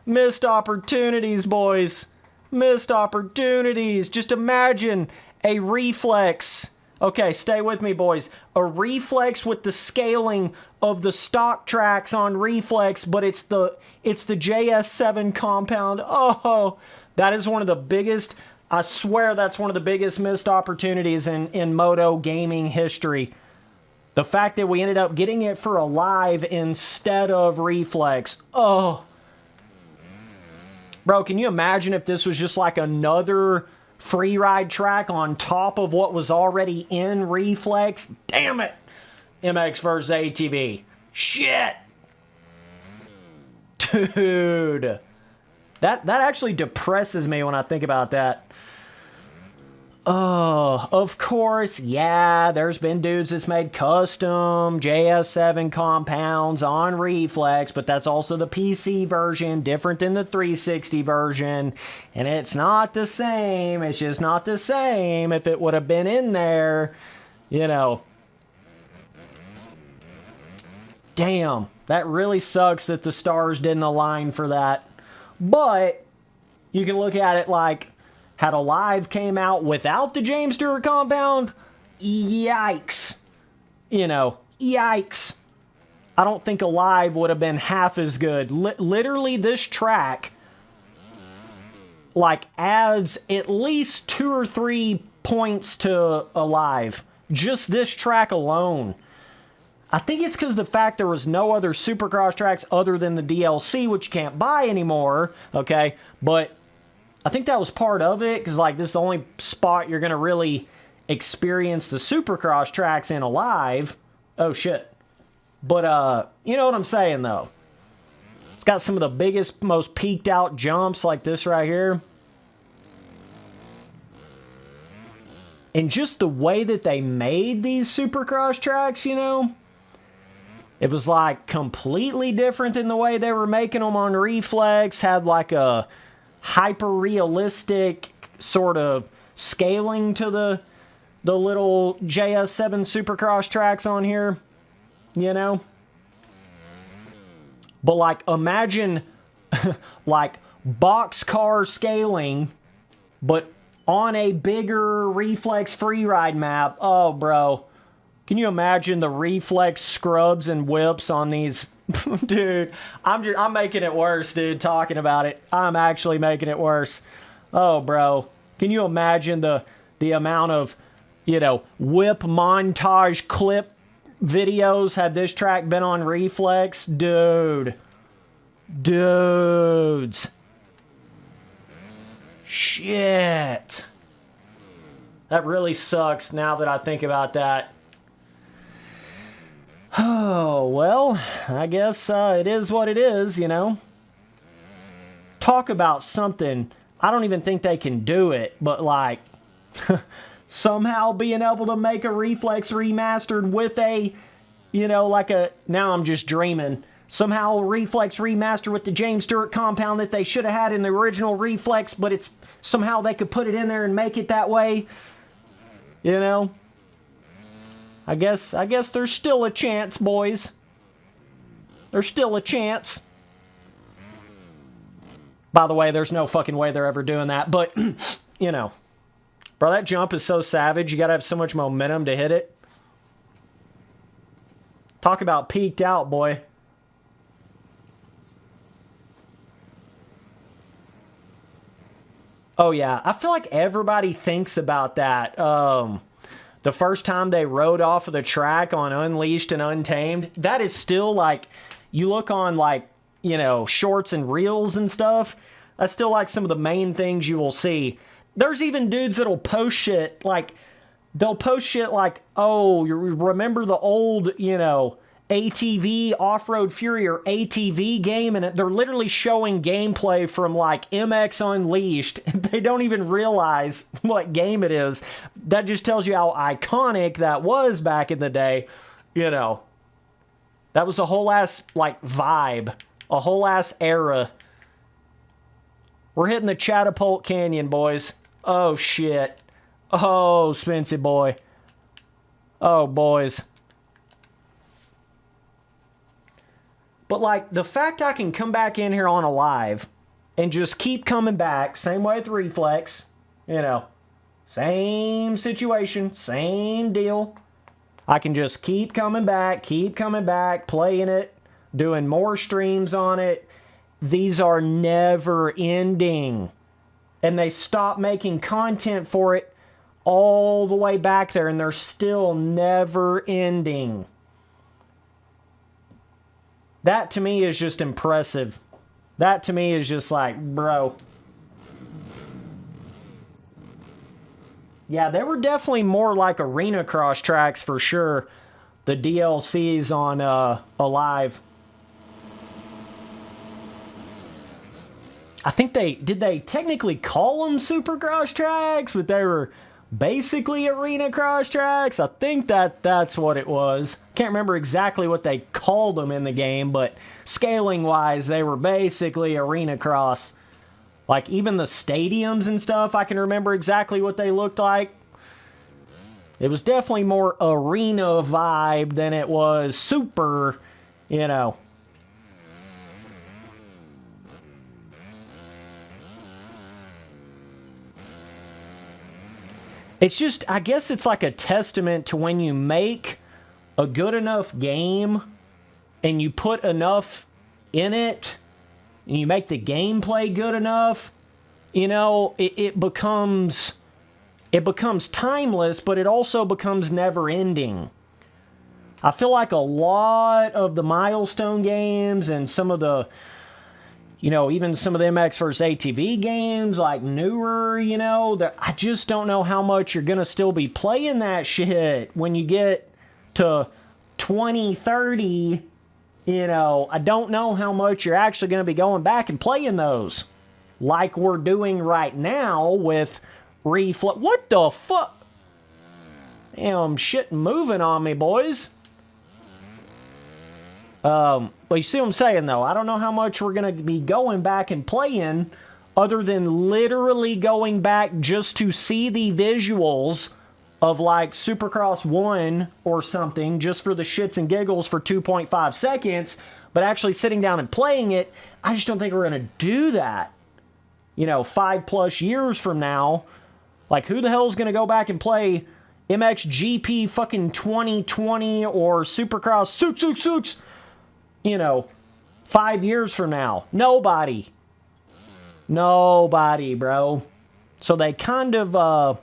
missed opportunities, boys. Missed opportunities. Just imagine a Reflex. Okay, stay with me, boys. A Reflex with the scaling of the stock tracks on Reflex, but it's the JS7 Compound. Oh, that is one of the biggest... I swear that's one of the biggest missed opportunities in moto gaming history. The fact that we ended up getting it for Alive instead of Reflex. Oh. Bro, can you imagine if this was just like another free ride track on top of what was already in Reflex? Damn it. MX versus ATV. Shit. Dude. That actually depresses me when I think about that. Oh, of course, yeah, there's been dudes that's made custom JS7 compounds on Reflex, but that's also the PC version, different than the 360 version, and it's not the same. It's just not the same. If it would have been in there, you know. Damn, that really sucks that the stars didn't align for that. But you can look at it like, had Alive came out without the James Stewart Compound, yikes. You know, yikes. I don't think Alive would have been half as good. Literally, this track, like, adds at least 2 or 3 points to Alive. Just this track alone. I think it's because the fact there was no other Supercross tracks other than the DLC, which you can't buy anymore, okay? But I think that was part of it, because, like, this is the only spot you're going to really experience the Supercross tracks in Alive. Oh, shit. But, you know what I'm saying, though. It's got some of the biggest, most peaked out jumps like this right here. And just the way that they made these Supercross tracks, you know, it was like completely different than the way they were making them on Reflex. Had like a hyper-realistic sort of scaling to the little JS7 Supercross tracks on here, you know? But like imagine like boxcar scaling, but on a bigger Reflex freeride map. Oh, bro. Can you imagine the Reflex scrubs and whips on these? Dude, I'm making it worse, dude, talking about it. I'm actually making it worse. Oh, bro. Can you imagine the amount of, you know, whip montage clip videos had this track been on Reflex? Dude. Dudes. Shit. That really sucks now that I think about that. Oh, well, I guess it is what it is, you know. Talk about something. I don't even think they can do it, but like somehow being able to make a Reflex remastered with a, you know, like a, now I'm just dreaming. Somehow a Reflex remaster with the James Stewart Compound that they should have had in the original Reflex, but it's somehow they could put it in there and make it that way. You know? I guess there's still a chance, boys. There's still a chance. By the way, there's no fucking way they're ever doing that, but, you know, Bro, that jump is so savage. You got to have so much momentum to hit it. Talk about peaked out, boy. Oh, yeah. I feel like everybody thinks about that. The first time they rode off of the track on Unleashed and Untamed, that is still like, you look on like, you know, shorts and reels and stuff, that's still like some of the main things you will see. There's even dudes that'll post shit like, they'll post shit like, oh, you remember the old, you know, ATV Off-Road Fury or ATV game, and they're literally showing gameplay from like MX Unleashed. They don't even realize what game it is. That just tells you how iconic that was back in the day. You know, that was a whole ass like vibe, a whole ass era. We're hitting the Chattapult Canyon, boys. Oh shit. Oh, Spency boy. Oh, boys. But, like, the fact I can come back in here on Alive and just keep coming back, same way with Reflex, you know, same situation, same deal. I can just keep coming back, playing it, doing more streams on it. These are never ending. And they stop making content for it all the way back there, and they're still never ending. That to me is just impressive. That to me is just like, bro. Yeah, they were definitely more like arena cross tracks for sure. The DLCs on Alive. I think did they technically call them Supercross tracks, but they were basically arena cross tracks. I think that's what it was. Can't remember exactly what they called them in the game, but scaling wise, they were basically arena cross. Like even the stadiums and stuff, I can remember exactly what they looked like. It was definitely more arena vibe than it was super, you know. It's just, I guess it's like a testament to when you make a good enough game and you put enough in it and you make the gameplay good enough, you know, it becomes timeless, but it also becomes never ending. I feel like a lot of the milestone games and some of the, you know, even some of the MX vs. ATV games, like newer, you know, that I just don't know how much you're going to still be playing that shit when you get to 2030, you know. I don't know how much you're actually going to be going back and playing those like we're doing right now with Reflex. What the fuck? Damn, shit moving on me, boys. But you see what I'm saying, though? I don't know how much we're going to be going back and playing other than literally going back just to see the visuals of, like, Supercross 1 or something just for the shits and giggles for 2.5 seconds, but actually sitting down and playing it. I just don't think we're going to do that, you know, 5+ years from now. Like, who the hell is going to go back and play MXGP fucking 2020 or Supercross Suits, you know, 5 years from now? Nobody. Nobody, bro. So they kind of,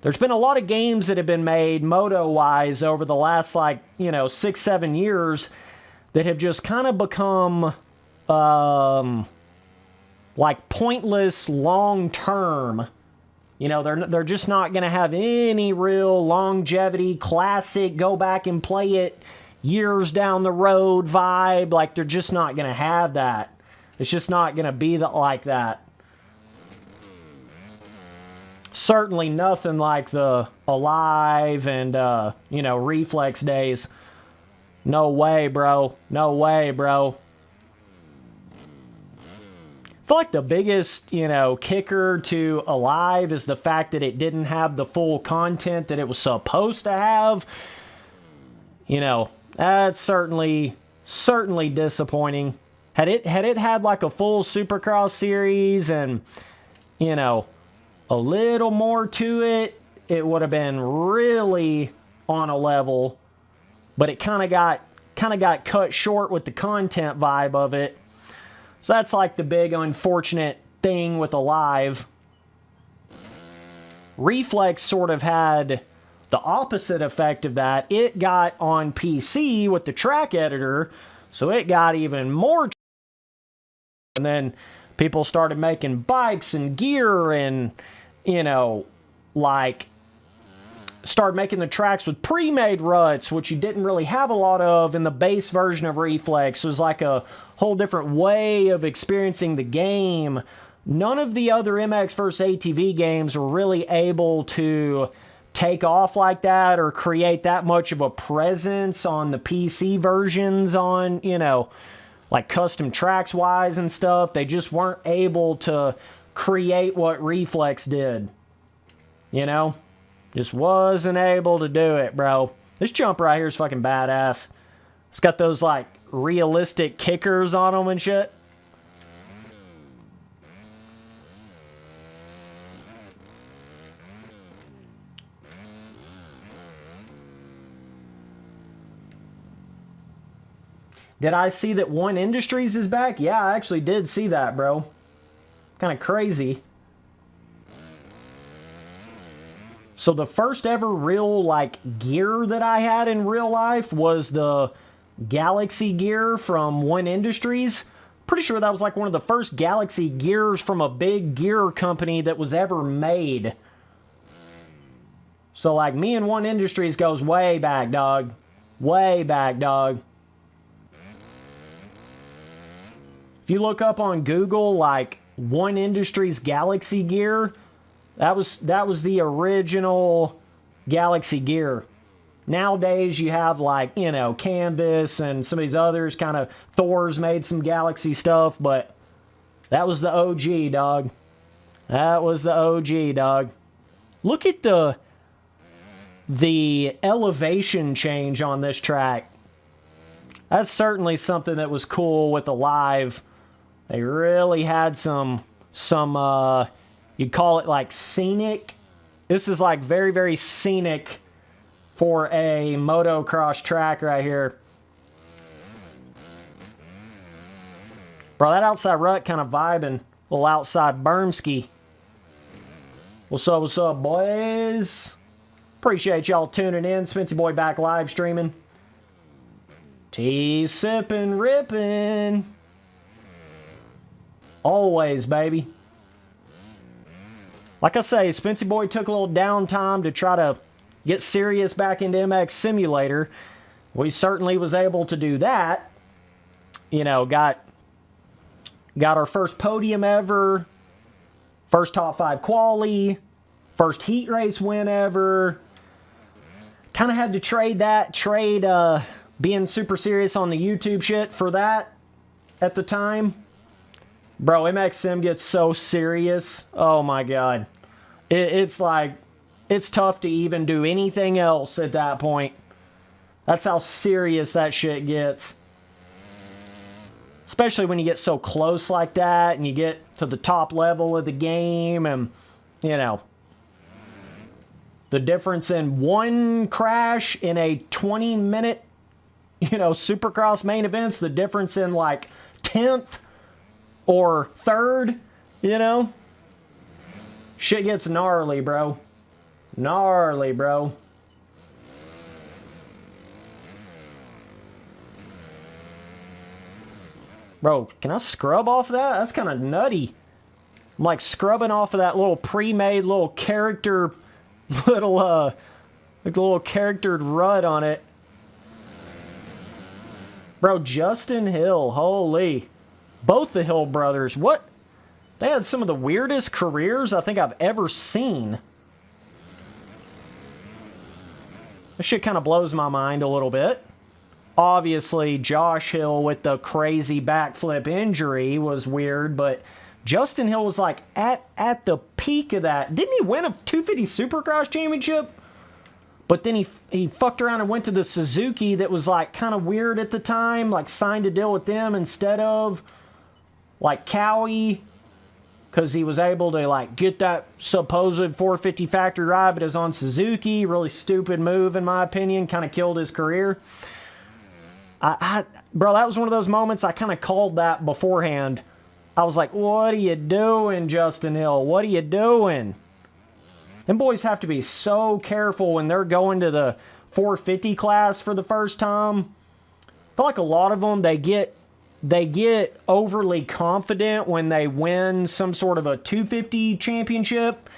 there's been a lot of games that have been made moto-wise over the last, like, you know, 6-7 years that have just kind of become, like, pointless long-term. You know, they're just not going to have any real longevity, classic, go back and play it years down the road vibe. Like, they're just not going to have that. It's just not going to be like that. Certainly nothing like the Alive and, you know, Reflex days. No way, bro. No way, bro. I feel like the biggest, you know, kicker to Alive is the fact that it didn't have the full content that it was supposed to have. You know, that's certainly disappointing. Had it had like a full Supercross series and, you know, a little more to it, it would have been really on a level. But it kind of got cut short with the content vibe of it. So that's like the big unfortunate thing with Alive. Reflex sort of had the opposite effect of that. It got on PC with the track editor, so it got even more. And then people started making bikes and gear and, you know, like, started making the tracks with pre-made ruts, which you didn't really have a lot of in the base version of Reflex. It was like a whole different way of experiencing the game. None of the other MX vs. ATV games were really able to take off like that or create that much of a presence on the PC versions on, you know, like custom tracks wise and stuff. They just weren't able to create what Reflex did, you know? Just wasn't able to do it, bro. This jump right here is fucking badass. It's got those, like, realistic kickers on them and shit. Did I see that One Industries is back? Yeah, I actually did see that, bro. Kind of crazy. So the first ever real, like, gear that I had in real life was the Galaxy gear from One Industries. Pretty sure that was like one of the first Galaxy gears from a big gear company that was ever made. So, like, me and One Industries goes way back, dog. Way back, dog. If you look up on Google, like, One Industries Galaxy gear, that was the original Galaxy gear. Nowadays, you have, like, you know, Canvas and some of these others. Kind of Thor's made some Galaxy stuff, but that was the OG, dog. That was the OG, dog. Look at the elevation change on this track. That's certainly something that was cool with Alive. They really had some you'd call it like scenic. This is like very, very scenic for a motocross track right here. Bro, that outside rut kind of vibing. Little outside bermski. What's up, boys? Appreciate y'all tuning in. Spency Boy back live streaming. Tea sipping, ripping. Always, baby. Like I say, Spency Boy took a little downtime to try to get serious back into MX Simulator. We certainly was able to do that. You know, got our first podium ever, first top 5 quali, first heat race win ever. Kind of had to trade being super serious on the YouTube shit for that at the time. Bro, MX Sim gets so serious. Oh my god. It's like, it's tough to even do anything else at that point. That's how serious that shit gets. Especially when you get so close like that and you get to the top level of the game and, you know, the difference in one crash in a 20-minute, you know, Supercross main events, the difference in like 10th or 3rd, you know? Shit gets gnarly, bro. Gnarly, bro. Bro, can I scrub off of that? That's kind of nutty. I'm like scrubbing off of that little pre-made little character, little, like a little charactered rut on it. Bro, Justin Hill, holy. Both the Hill brothers, what? They had some of the weirdest careers I think I've ever seen. This shit kind of blows my mind a little bit. Obviously, Josh Hill with the crazy backflip injury was weird, but Justin Hill was like at the peak of that. Didn't he win a 250 Supercross championship? But then he fucked around and went to the Suzuki that was like kind of weird at the time, like signed a deal with them instead of like Cowie. because he was able to like get that supposed 450 factory ride, but is on Suzuki. Really stupid move in my opinion. Kind of killed his career. Bro, that was one of those moments I kind of called that beforehand. I was like, what are you doing, Justin Hill? What are you doing? Them boys have to be so careful when they're going to the 450 class for the first time. I feel like a lot of them, they get overly confident when they win some sort of a 250 championship.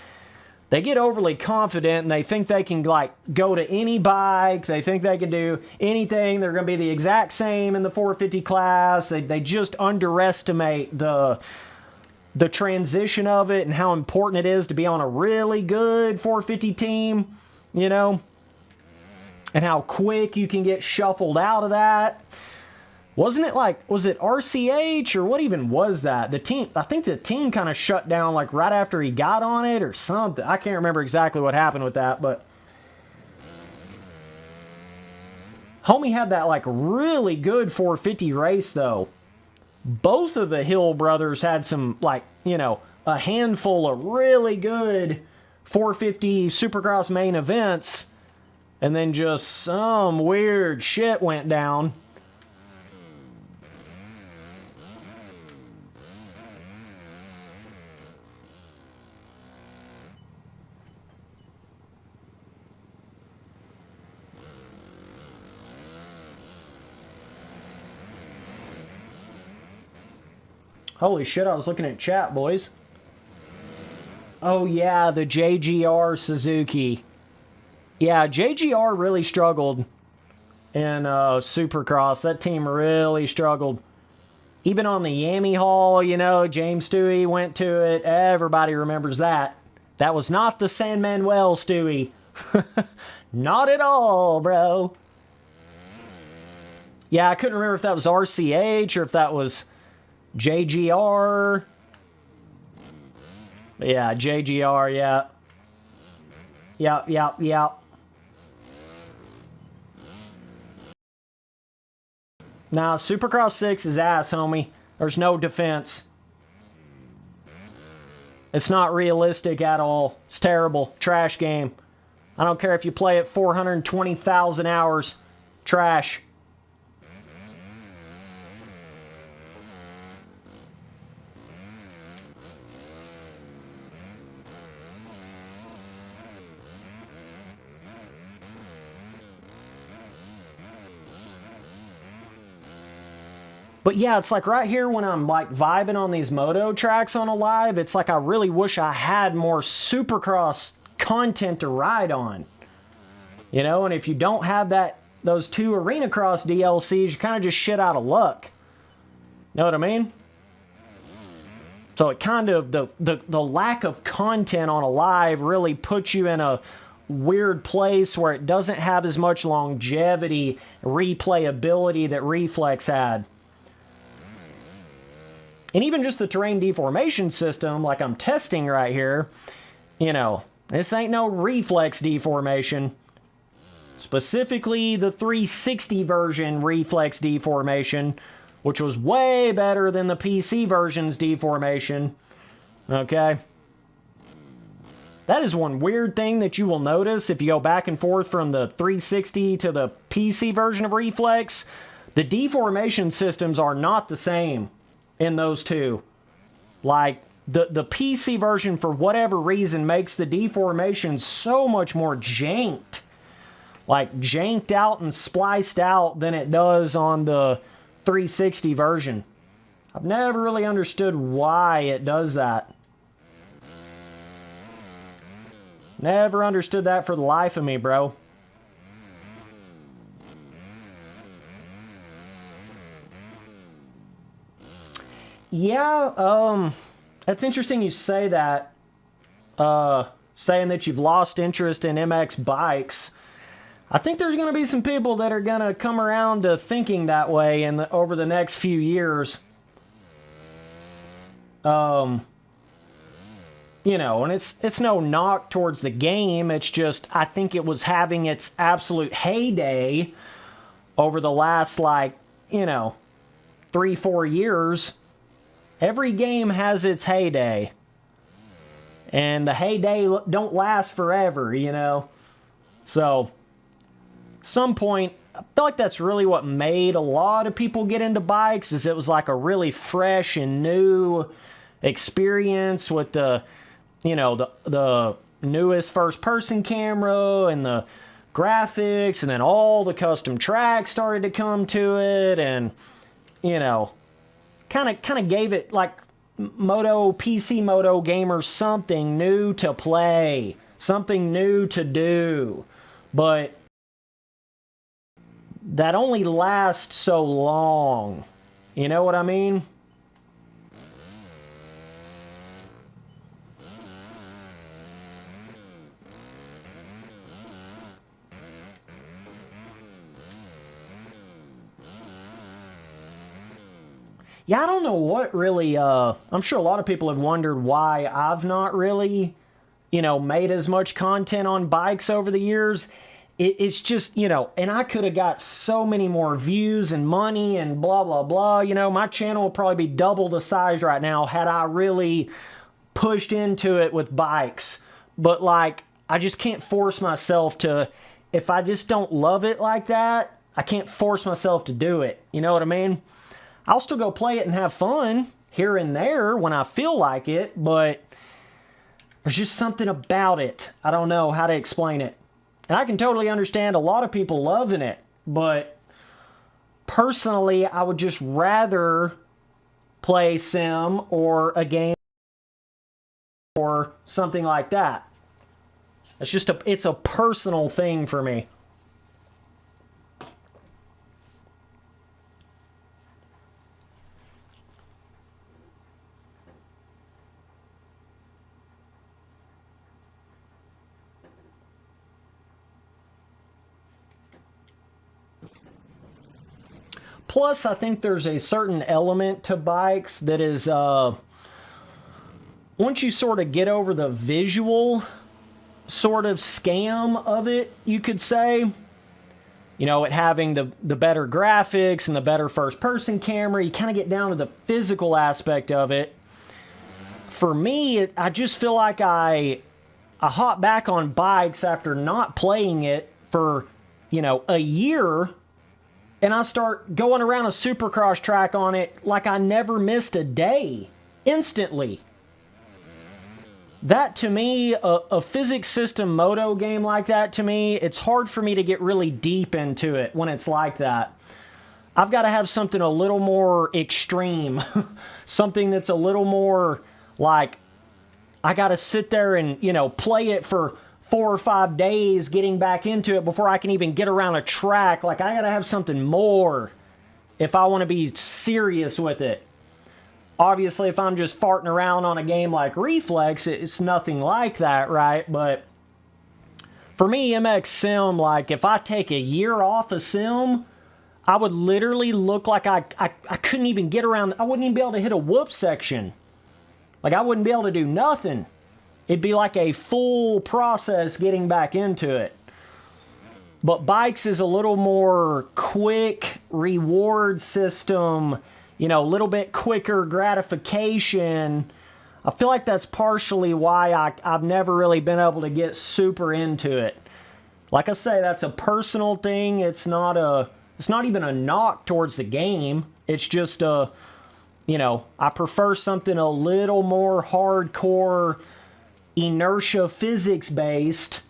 They get overly confident and they think they can like go to any bike. They think they can do anything. They're going to be the exact same in the 450 class. They just underestimate the transition of it and how important it is to be on a really good 450 team, you know, and how quick you can get shuffled out of that. Wasn't it like, was it RCH or what even was that? The team, I think the team kind of shut down like right after he got on it or something. I can't remember exactly what happened with that, but homie had that like really good 450 race though. Both of the Hill brothers had some like, you know, a handful of really good 450 Supercross main events, and then just some weird shit went down. Holy shit, I was looking at chat, boys. Oh yeah, the JGR Suzuki. Yeah, JGR really struggled in Supercross. That team really struggled. Even on the Yami Hall, you know, James Stewie went to it. Everybody remembers that. That was not the San Manuel Stewie. Not at all, bro. Yeah, I couldn't remember if that was RCH or if that was JGR. Yeah, JGR, yeah. Yep. Nah, Supercross 6 is ass, homie. There's no defense. It's not realistic at all. It's terrible. Trash game. I don't care if you play it 420,000 hours. Trash. But yeah, it's like right here when I'm like vibing on these moto tracks on Alive, it's like I really wish I had more Supercross content to ride on. You know, and if you don't have those 2 Arena Cross DLCs, you kind of just shit out of luck. Know what I mean? So it kind of, the lack of content on Alive really puts you in a weird place where it doesn't have as much longevity, replayability that Reflex had. And even just the terrain deformation system, like I'm testing right here, you know, this ain't no Reflex deformation. Specifically the 360 version Reflex deformation, which was way better than the PC version's deformation. Okay? That is one weird thing that you will notice if you go back and forth from the 360 to the PC version of Reflex. The deformation systems are not the same in those two. Like, the PC version, for whatever reason, makes the deformation so much more janked. Like, janked out and spliced out than it does on the 360 version. I've never really understood why it does that. Never understood that for the life of me, bro. Yeah, that's interesting you say that. Saying that you've lost interest in MX bikes. I think there's going to be some people that are going to come around to thinking that way over the next few years. You know, and it's no knock towards the game. It's just, I think it was having its absolute heyday over the last, like, you know, 3-4 years. Every game has its heyday. And the heyday don't last forever, you know? So, some point, I feel like that's really what made a lot of people get into bikes, is it was like a really fresh and new experience with the, you know, the newest first-person camera and the graphics, and then all the custom tracks started to come to it, and, you know, kind of gave it, like, PC Moto gamers something new to play, something new to do. But that only lasts so long. You know what I mean? Yeah, I don't know what really, I'm sure a lot of people have wondered why I've not really, you know, made as much content on bikes over the years. It's just, you know, and I could have got so many more views and money and blah, blah, blah. You know, my channel would probably be double the size right now had I really pushed into it with bikes. But, like, I just can't force myself to, if I just don't love it like that, I can't force myself to do it. You know what I mean? I'll still go play it and have fun here and there when I feel like it, but there's just something about it. I don't know how to explain it. And I can totally understand a lot of people loving it, but personally, I would just rather play sim or a game or something like that. It's a personal thing for me. Plus, I think there's a certain element to bikes that is, once you sort of get over the visual sort of scam of it, you could say, you know, it having the better graphics and the better first-person camera, you kind of get down to the physical aspect of it. For me, I just feel like I hop back on bikes after not playing it for, you know, a year, and I start going around a Supercross track on it like I never missed a day, instantly. That, to me, a physics system moto game like that, to me, it's hard for me to get really deep into it when it's like that. I've got to have something a little more extreme. Something that's a little more, like, I got to sit there and, you know, play it for 4 or 5 days getting back into it before I can even get around a track. Like, I gotta have something more if I want to be serious with it. Obviously, if I'm just farting around on a game like Reflex, it's nothing like that, right? But for me, MX Sim, like, if I take a year off of Sim, I would literally look like I couldn't even get around. I wouldn't even be able to hit a whoop section. Like, I wouldn't be able to do nothing. It'd be like a full process getting back into it. But bikes is a little more quick reward system, you know, a little bit quicker gratification. I feel like that's partially why I've never really been able to get super into it. Like I say, that's a personal thing. It's not even a knock towards the game. It's just you know, I prefer something a little more hardcore, inertia physics based,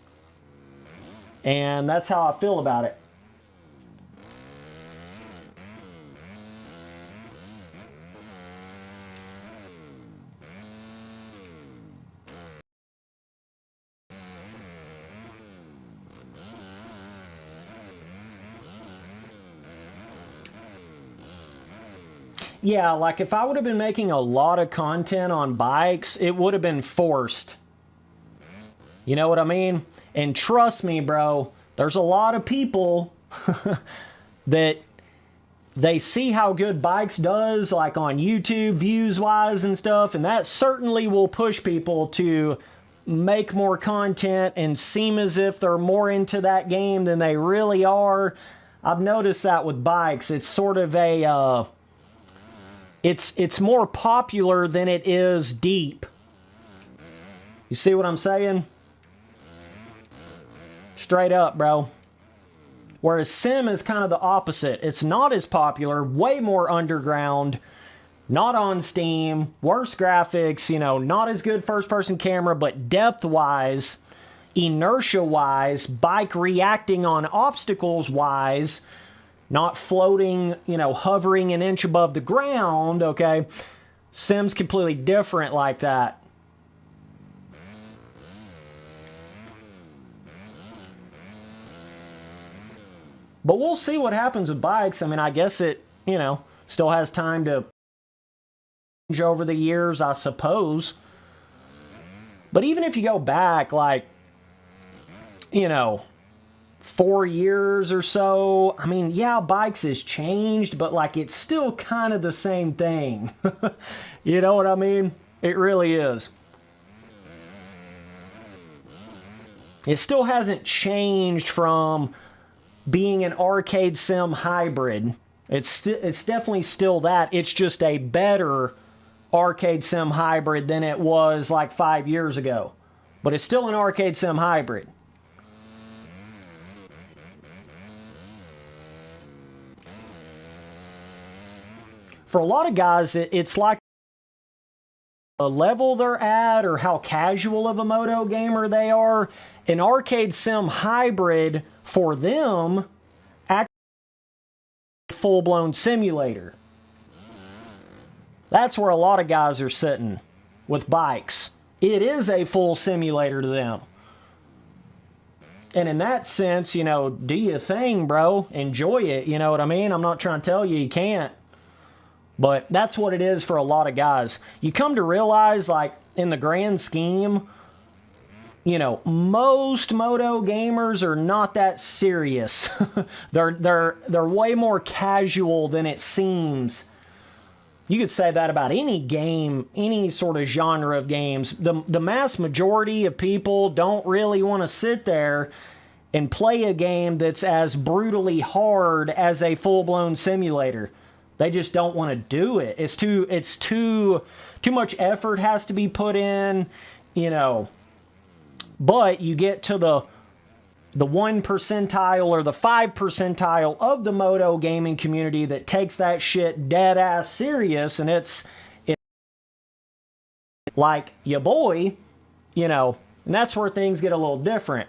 and that's how I feel about it. Yeah, like if I would have been making a lot of content on bikes, it would have been forced. You know what I mean? And trust me, bro, there's a lot of people that they see how good bikes does, like on YouTube, views-wise and stuff, and that certainly will push people to make more content and seem as if they're more into that game than they really are. I've noticed that with bikes. It's sort of a, it's more popular than it is deep. You see what I'm saying? Straight up, bro. Whereas Sim is kind of the opposite. It's not as popular, way more underground, not on Steam, worse graphics, you know, not as good first-person camera, but depth-wise, inertia-wise, bike reacting on obstacles-wise, not floating, you know, hovering an inch above the ground, okay? Sim's completely different like that. But we'll see what happens with bikes. I mean, I guess it, you know, still has time to change over the years, I suppose. But even if you go back, like, you know, 4 years or so, I mean, yeah, bikes has changed, but, like, it's still kind of the same thing. You know what I mean? It really is. It still hasn't changed from being an arcade sim hybrid. It's definitely still that. It's just a better arcade sim hybrid than it was like 5 years ago. But it's still an arcade sim hybrid. For a lot of guys, it's like a level they're at or how casual of a moto gamer they are. An arcade sim hybrid for them actually full-blown simulator. That's where a lot of guys are sitting with bikes. It is a full simulator to them. And in that sense, you know, do your thing, bro. Enjoy it, you know what I mean? I'm not trying to tell you can't. But that's what it is for a lot of guys. You come to realize, like, in the grand scheme, you know, most moto gamers are not that serious. they're way more casual than it seems. You could say that about any game, any sort of genre of games. The mass majority of people don't really want to sit there and play a game that's as brutally hard as a full-blown simulator. They just don't want to do it. It's too much effort has to be put in, you know. But you get to the 1 percentile or the 5 percentile of the moto gaming community that takes that shit dead ass serious, and it's like your boy, you know, and that's where things get a little different.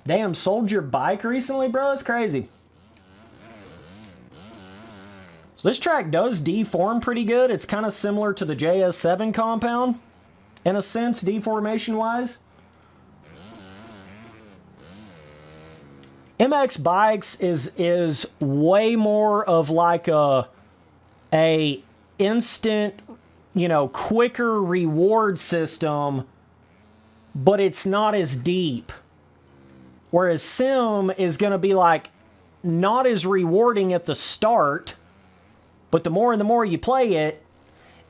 Damn, sold your bike recently, bro? That's crazy. So this track does deform pretty good. It's kind of similar to the JS7 compound, in a sense, deformation-wise. MX Bikes is way more of like a instant, you know, quicker reward system, but it's not as deep. Whereas Sim is going to be like not as rewarding at the start, but the more and the more you play it,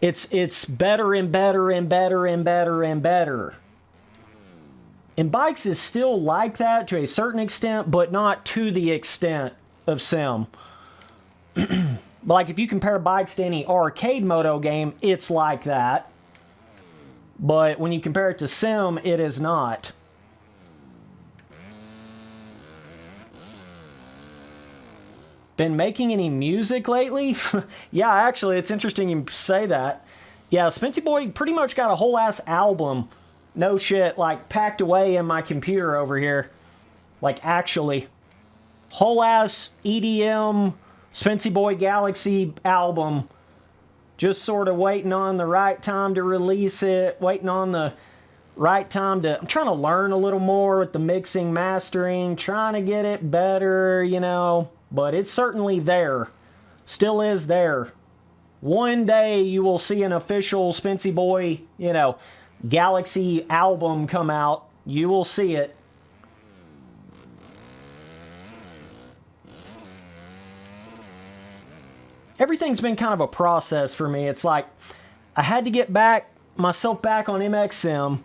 it's better and better and better and better and better. And Bikes is still like that to a certain extent, but not to the extent of Sim. Like if you compare Bikes to any arcade moto game, it's like that. But when you compare it to Sim, it is not. Been making any music lately? Yeah, actually, it's interesting you say that. Yeah, Spency Boy pretty much got a whole ass album, no shit, like packed away in my computer over here. Like actually. Whole ass EDM Spency Boy Galaxy album. Just sort of waiting on the right time to release it, waiting on the right time to... I'm trying to learn a little more with the mixing, mastering, trying to get it better, you know... But it's certainly there. Still is there. One day you will see an official Spency Boy, you know, Galaxy album come out. You will see it. Everything's been kind of a process for me. It's like I had to get myself back on MX Sim.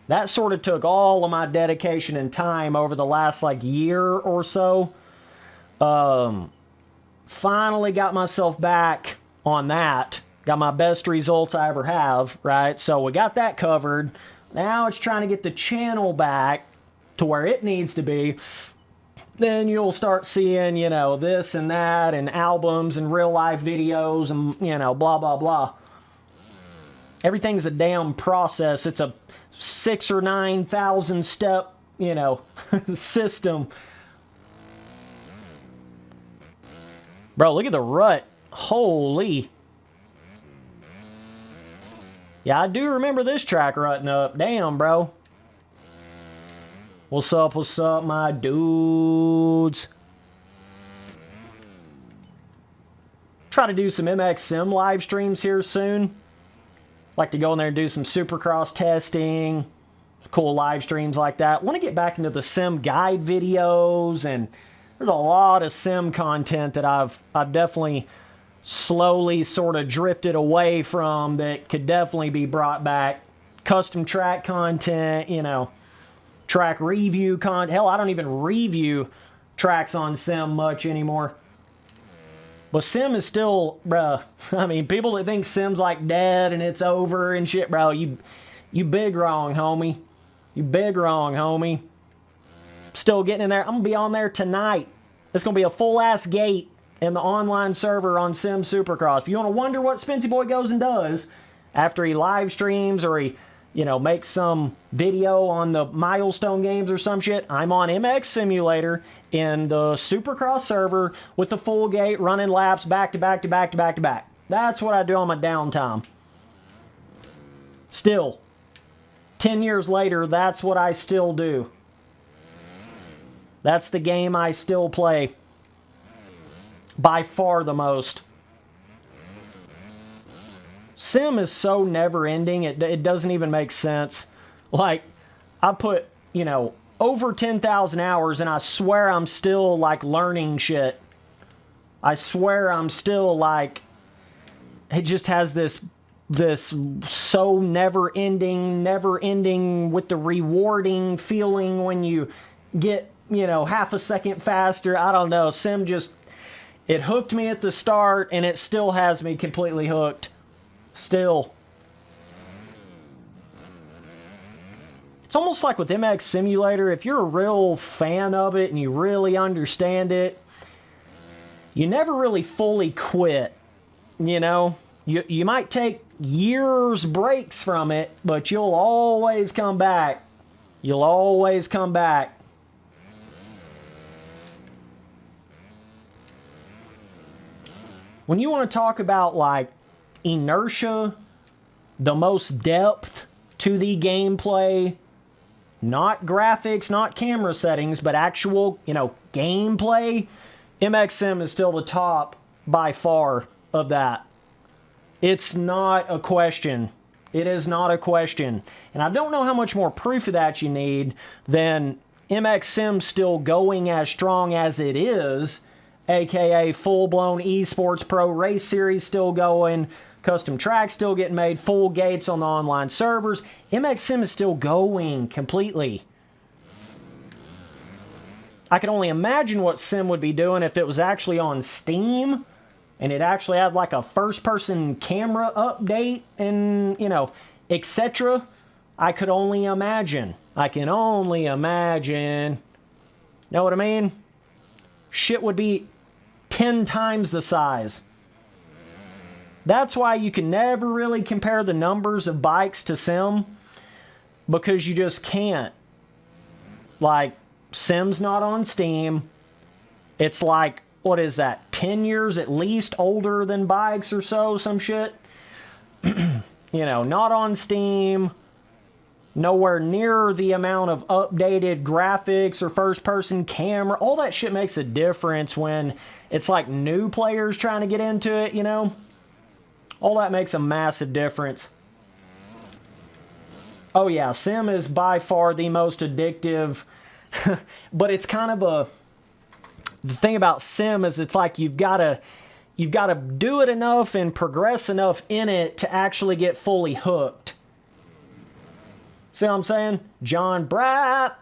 That sort of took all of my dedication and time over the last like year or so. Finally got myself back on that. Got my best results I ever have, right? So we got that covered. Now it's trying to get the channel back to where it needs to be. Then you'll start seeing, you know, this and that and albums and real life videos and, you know, blah, blah, blah. Everything's a damn process. It's a 6,000 or 9,000 step, you know, system. Bro, look at the rut. Holy. Yeah, I do remember this track rutting up. Damn, bro. What's up, my dudes? Try to do some MX Sim live streams here soon. Like to go in there and do some Supercross testing. Cool live streams like that. Want to get back into the Sim guide videos, and there's a lot of Sim content that I've definitely slowly sort of drifted away from that could definitely be brought back. Custom track content, you know, track review content. Hell, I don't even review tracks on Sim much anymore. But Sim is still, bruh, I mean, people that think Sim's like dead and it's over and shit, bro, you big wrong, homie. You big wrong, homie. Still getting in there. I'm going to be on there tonight. It's going to be a full-ass gate in the online server on Sim Supercross. If you want to wonder what Spency Boy goes and does after he live streams or he, you know, makes some video on the milestone games or some shit, I'm on MX Simulator in the Supercross server with the full gate running laps back to back to back to back to back. That's what I do on my downtime. Still, 10 years later, that's what I still do. That's the game I still play. By far the most. Sim is so never-ending, it doesn't even make sense. Like, I put, you know, over 10,000 hours, and I swear I'm still, like, learning shit. I swear I'm still, like, it just has this so never-ending with the rewarding feeling when you get, you know, half a second faster. I don't know. Sim just, it hooked me at the start, and it still has me completely hooked. Still. It's almost like with MX Simulator, if you're a real fan of it and you really understand it, you never really fully quit. You know? You might take years breaks from it, but you'll always come back. You'll always come back. When you want to talk about, like, inertia, the most depth to the gameplay, not graphics, not camera settings, but actual, you know, gameplay, MX Sim is still the top by far of that. It's not a question. It is not a question. And I don't know how much more proof of that you need than MX Sim still going as strong as it is, aka full-blown esports pro race series still going, custom tracks still getting made, full gates on the online servers. MX Sim is still going completely. I can only imagine what Sim would be doing if it was actually on Steam and it actually had like a first-person camera update and, you know, etc. I could only imagine. I can only imagine. Know what I mean? Shit would be 10 times the size. That's why you can never really compare the numbers of bikes to Sim, because you just can't. Like, Sim's not on Steam. It's like, what is that, 10 years at least older than bikes or so, some shit? You know, not on Steam. Nowhere near the amount of updated graphics or first-person camera. All that shit makes a difference when it's like new players trying to get into it, you know? All that makes a massive difference. Oh yeah, Sim is by far the most addictive. But it's kind of a... The thing about Sim is it's like you've got to do it enough and progress enough in it to actually get fully hooked. See what I'm saying? John Bratt.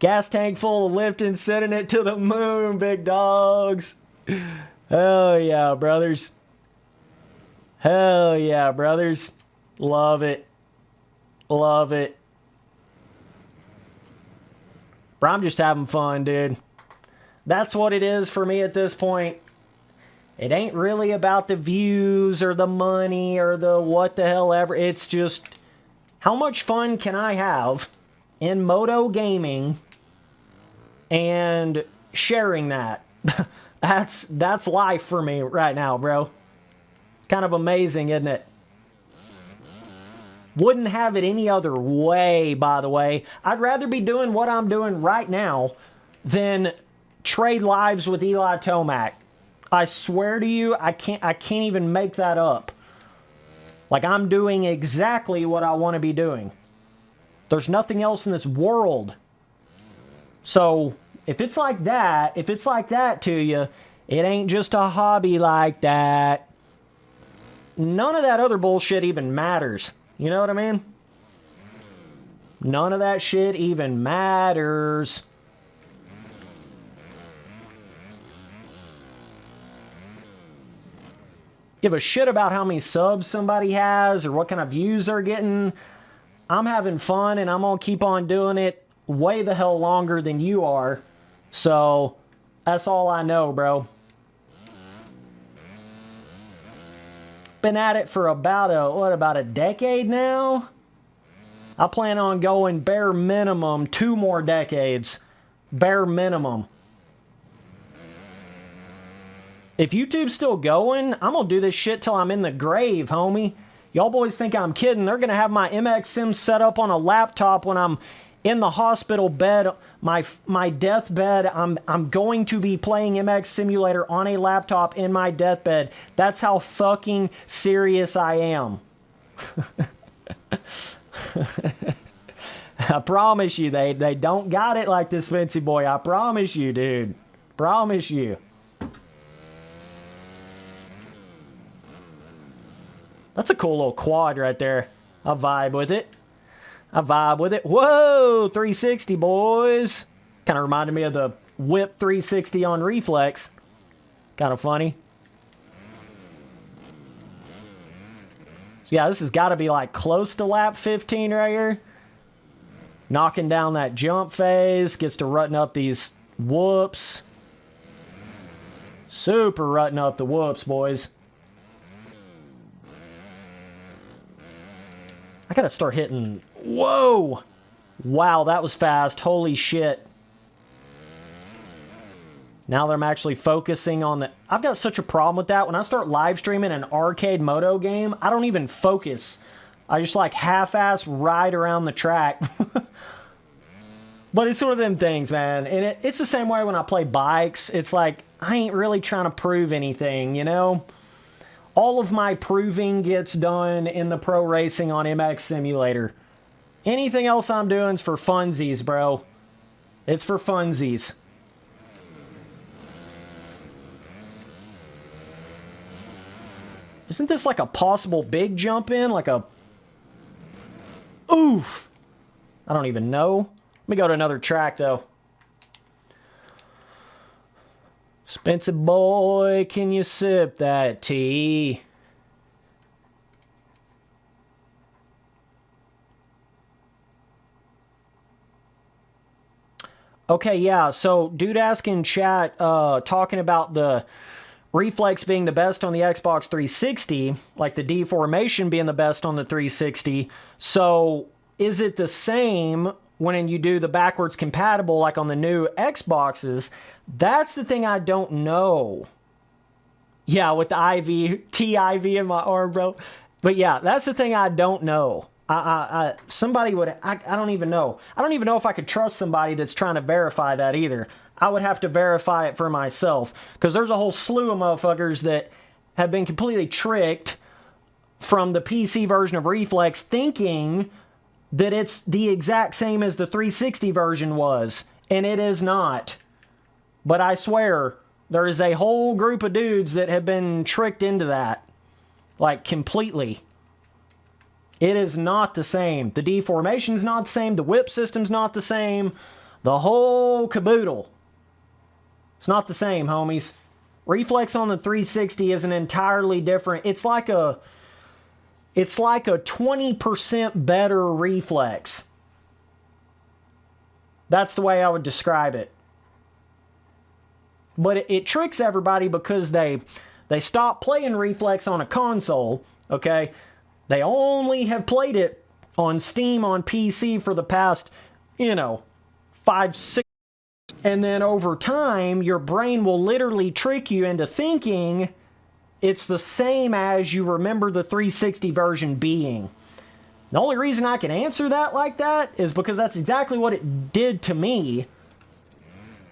Gas tank full of lifting, sending it to the moon, big dogs. Hell yeah, brothers. Hell yeah, brothers. Love it. Love it. Bro, I'm just having fun, dude. That's what it is for me at this point. It ain't really about the views or the money or the what the hell ever. It's just how much fun can I have in moto gaming and sharing that. That's life for me right now, bro. It's kind of amazing, isn't it? Wouldn't have it any other way, by the way. I'd rather be doing what I'm doing right now than trade lives with Eli Tomac. I swear to you, I can't even make that up. Like, I'm doing exactly what I want to be doing. There's nothing else in this world. So, if it's like that to you, it ain't just a hobby like that. None of that other bullshit even matters. You know what I mean? None of that shit even matters. Give a shit about how many subs somebody has or what kind of views they're getting. I'm having fun and I'm gonna keep on doing it way the hell longer than you are. So, that's all I know, bro. Been at it for about a decade now? I plan on going bare minimum 2 more decades. Bare minimum. If YouTube's still going, I'm gonna do this shit till I'm in the grave, homie. Y'all boys think I'm kidding. They're gonna have my MX Sim set up on a laptop when I'm in the hospital bed, my deathbed. I'm going to be playing MX Simulator on a laptop in my deathbed. That's how fucking serious I am. I promise you, they don't got it like this fancy boy. I promise you, dude. Promise you. That's a cool little quad right there. I vibe with it. I vibe with it. Whoa, 360, boys. Kind of reminded me of the Whip 360 on Reflex. Kind of funny. So yeah, this has got to be like close to lap 15 right here. Knocking down that jump phase. Gets to rutting up these whoops. Super rutting up the whoops, boys. I gotta start hitting. Whoa! Wow, that was fast. Holy shit. Now that I'm actually focusing on the... I've got such a problem with that. When I start live streaming an arcade moto game, I don't even focus. I just like half-ass ride around the track. But it's one of them things, man. And it's the same way when I play bikes. It's like, I ain't really trying to prove anything, you know? All of my proving gets done in the pro racing on MX Simulator. Anything else I'm doing is for funsies, bro. It's for funsies. Isn't this like a possible big jump in? Like a... Oof! I don't even know. Let me go to another track, though. Spencer boy, can you sip that tea? Okay, yeah, so dude asking chat, talking about the Reflex being the best on the Xbox 360, like the Deformation being the best on the 360. So is it the same when you do the backwards compatible like on the new Xboxes? That's the thing I don't know. Yeah, with the TIV in my arm, bro. But yeah, that's the thing I don't know. Somebody would... I don't even know. I don't even know if I could trust somebody that's trying to verify that either. I would have to verify it for myself. Because there's a whole slew of motherfuckers that have been completely tricked from the PC version of Reflex thinking that it's the exact same as the 360 version was. And it is not. But I swear, there is a whole group of dudes that have been tricked into that. Like, completely. It is not the same. The deformation's not the same. The whip system's not the same. The whole caboodle. It's not the same, homies. Reflex on the 360 is an entirely different... It's like a 20% better reflex. That's the way I would describe it. But it tricks everybody because they stop playing Reflex on a console, okay? They only have played it on Steam on PC for the past, 5, 6... And then over time, your brain will literally trick you into thinking it's the same as you remember the 360 version being. The only reason I can answer that like that is because that's exactly what it did to me.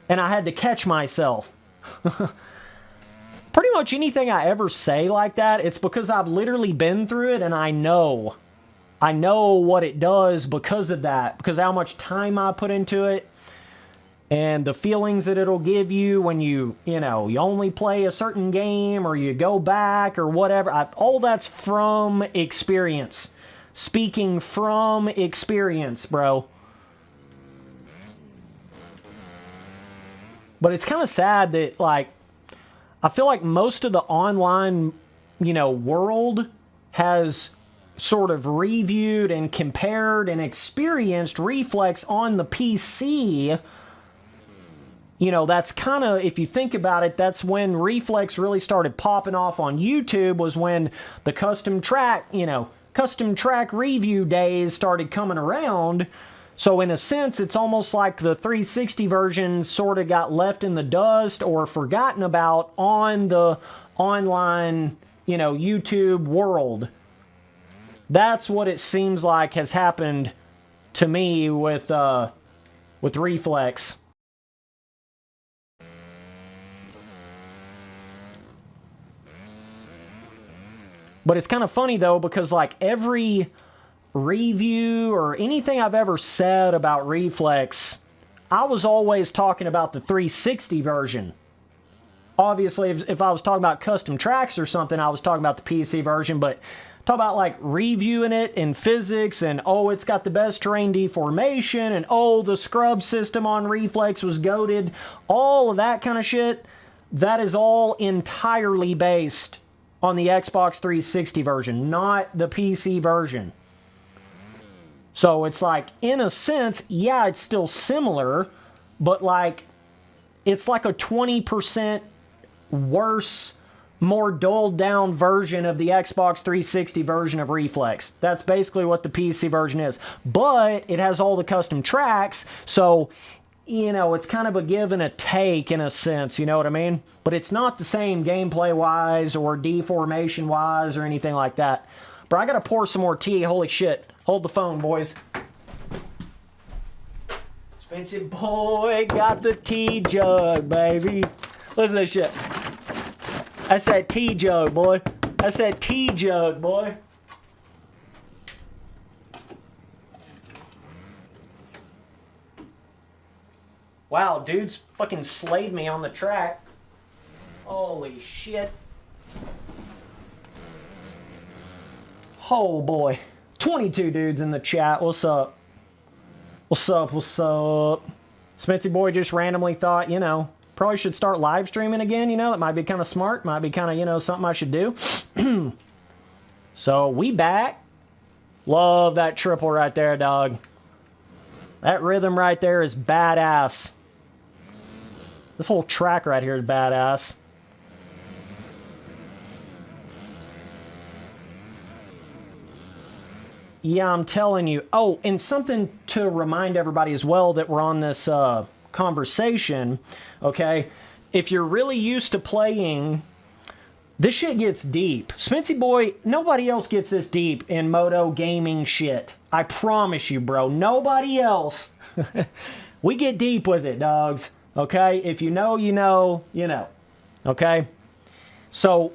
And I had to catch myself. Pretty much anything I ever say like that, it's because I've literally been through it and I know. I know what it does because of that. Because of how much time I put into it. And the feelings that it'll give you when you only play a certain game or you go back or whatever. All that's from experience. Speaking from experience, bro. But it's kind of sad that, like, I feel like most of the online, world has sort of reviewed and compared and experienced Reflex on the PC. That's kind of, if you think about it, that's when Reflex really started popping off on YouTube, was when the custom track review days started coming around. So in a sense, it's almost like the 360 version sort of got left in the dust or forgotten about on the online, YouTube world. That's what it seems like has happened to me with Reflex. But it's kind of funny, though, because, like, every review or anything I've ever said about Reflex, I was always talking about the 360 version. Obviously, if I was talking about custom tracks or something, I was talking about the PC version, but talk about, like, reviewing it in physics and, oh, it's got the best terrain deformation and, oh, the scrub system on Reflex was goated. All of that kind of shit, that is all entirely based on the Xbox 360 version, not the PC version. So it's like, in a sense, yeah, it's still similar, but like, it's like a 20% worse, more dulled down version of the Xbox 360 version of Reflex. That's basically what the PC version is. But it has all the custom tracks, so it's kind of a give and a take in a sense, you know what I mean? But it's not the same gameplay-wise or deformation-wise or anything like that. Bro, I gotta pour some more tea. Holy shit. Hold the phone, boys. Expensive boy got the tea jug, baby. Listen to this shit. That's that tea jug, boy. That's that tea jug, boy. Wow, dude's fucking slayed me on the track. Holy shit. Oh boy. 22 dudes in the chat. What's up? What's up? What's up? Smithy boy just randomly thought, probably should start live streaming again, that might be kind of smart. Might be kind of, something I should do. So, we back. Love that triple right there, dog. That rhythm right there is badass. This whole track right here is badass. Yeah, I'm telling you. Oh, and something to remind everybody as well that we're on this conversation, okay? If you're really used to playing, this shit gets deep. Smithy boy, nobody else gets this deep in moto gaming shit. I promise you, bro. Nobody else. We get deep with it, dogs. Okay? If you know, you know, you know. Okay? So,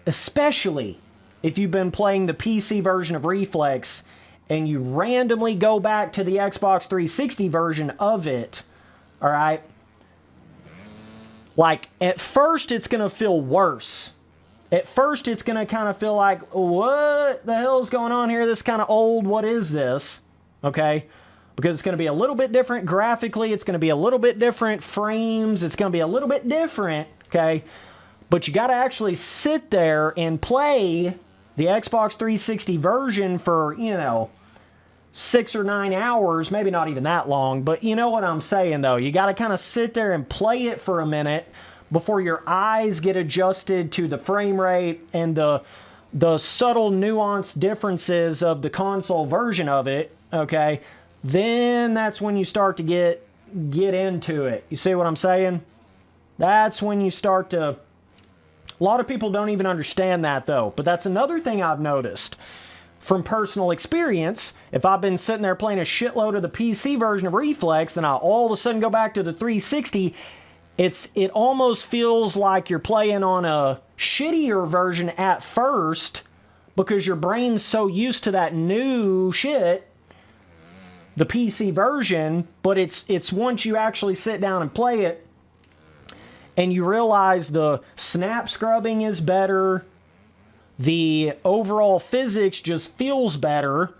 especially if you've been playing the PC version of Reflex and you randomly go back to the Xbox 360 version of it, alright? Like, at first it's going to feel worse. At first, it's going to kind of feel like, what the hell's going on here? This is kind of old. What is this? Okay? Because it's going to be a little bit different graphically. It's going to be a little bit different frames. It's going to be a little bit different. Okay? But you got to actually sit there and play the Xbox 360 version for, 6 or 9 hours. Maybe not even that long. But you know what I'm saying, though. You got to kind of sit there and play it for a minute before your eyes get adjusted to the frame rate and the subtle nuanced differences of the console version of it, okay? Then that's when you start to get into it. You see what I'm saying? That's when you start to... A lot of people don't even understand that, though. But that's another thing I've noticed from personal experience. If I've been sitting there playing a shitload of the PC version of Reflex, then I all of a sudden go back to the 360... It almost feels like you're playing on a shittier version at first because your brain's so used to that new shit, the PC version, but it's once you actually sit down and play it and you realize the snap scrubbing is better, the overall physics just feels better,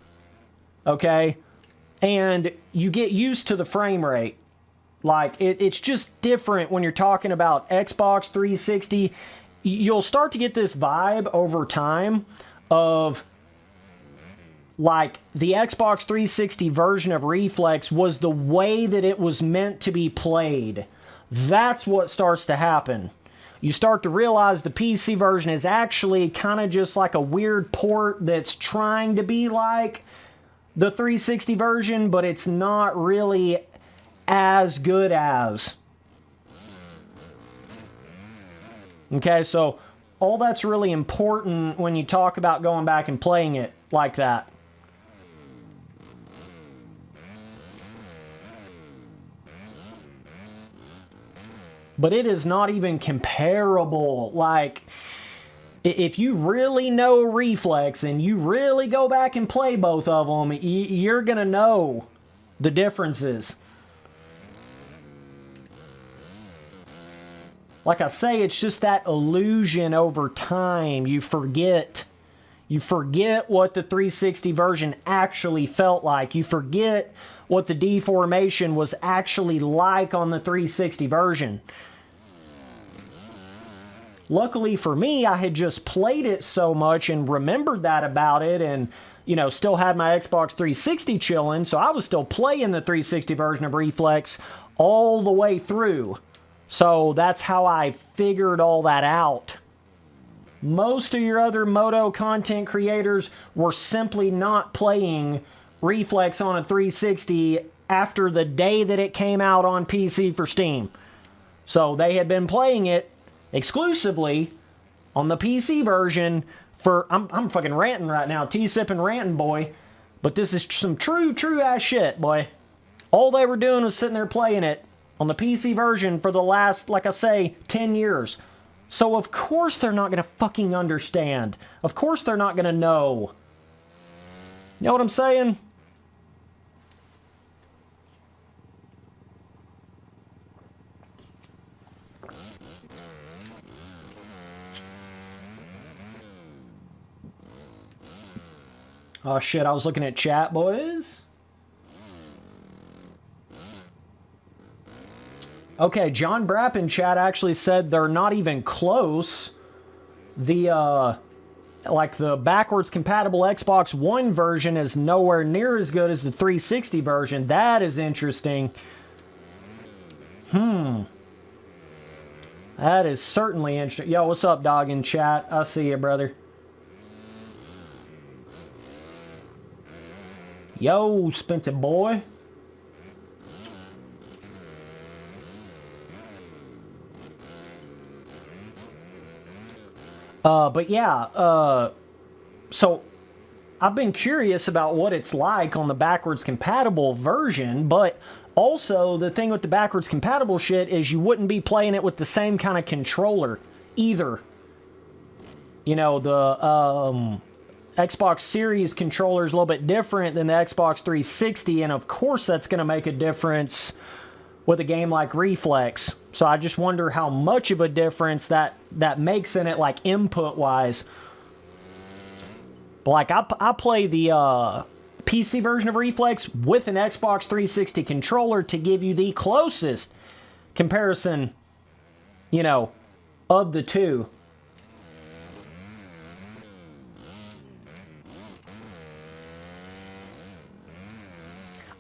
okay, and you get used to the frame rate. Like, it's just different when you're talking about Xbox 360. You'll start to get this vibe over time of, like, the Xbox 360 version of Reflex was the way that it was meant to be played. That's what starts to happen. You start to realize the PC version is actually kind of just like a weird port that's trying to be like the 360 version, but it's not really as good as. Okay, so all that's really important when you talk about going back and playing it like that. But it is not even comparable. Like, if you really know Reflex and you really go back and play both of them, you're going to know the differences. Like I say, it's just that illusion over time. You forget. You forget what the 360 version actually felt like. You forget what the deformation was actually like on the 360 version. Luckily for me, I had just played it so much and remembered that about it and, still had my Xbox 360 chilling, so I was still playing the 360 version of Reflex all the way through. So that's how I figured all that out. Most of your other moto content creators were simply not playing Reflex on a 360 after the day that it came out on PC for Steam. So they had been playing it exclusively on the PC version for... I'm fucking ranting right now. T-sipping ranting, boy. But this is some true ass shit, boy. All they were doing was sitting there playing it on the PC version for the last, like I say, 10 years. So of course they're not going to fucking understand. Of course they're not going to know. You know what I'm saying? Oh shit, I was looking at chat, boys. Okay, John Brapp in chat actually said they're not even close. The backwards compatible Xbox One version is nowhere near as good as the 360 version. That is interesting. That is certainly interesting. Yo, what's up, dog, in chat? I see you, brother. Yo, Spencer boy. But yeah, so I've been curious about what it's like on the backwards compatible version, but also the thing with the backwards compatible shit is you wouldn't be playing it with the same kind of controller either. The Xbox Series controller is a little bit different than the Xbox 360, and of course that's going to make a difference with a game like Reflex. So I just wonder how much of a difference that makes in it, like input-wise. But like I play the PC version of Reflex with an Xbox 360 controller to give you the closest comparison, you know, of the two.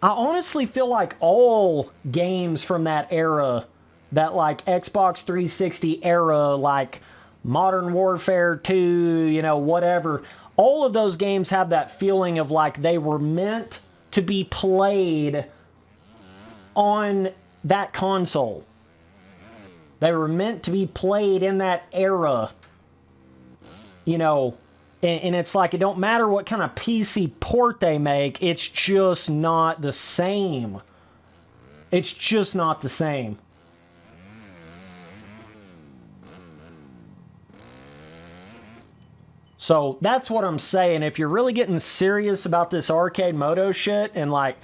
I honestly feel like all games from that era, that like Xbox 360 era, like Modern Warfare 2, you know, whatever, all of those games have that feeling of like they were meant to be played on that console. They were meant to be played in that era, you know. And it's like, it don't matter what kind of PC port they make, it's just not the same. It's just not the same. So that's what I'm saying. If you're really getting serious about this arcade moto shit and like,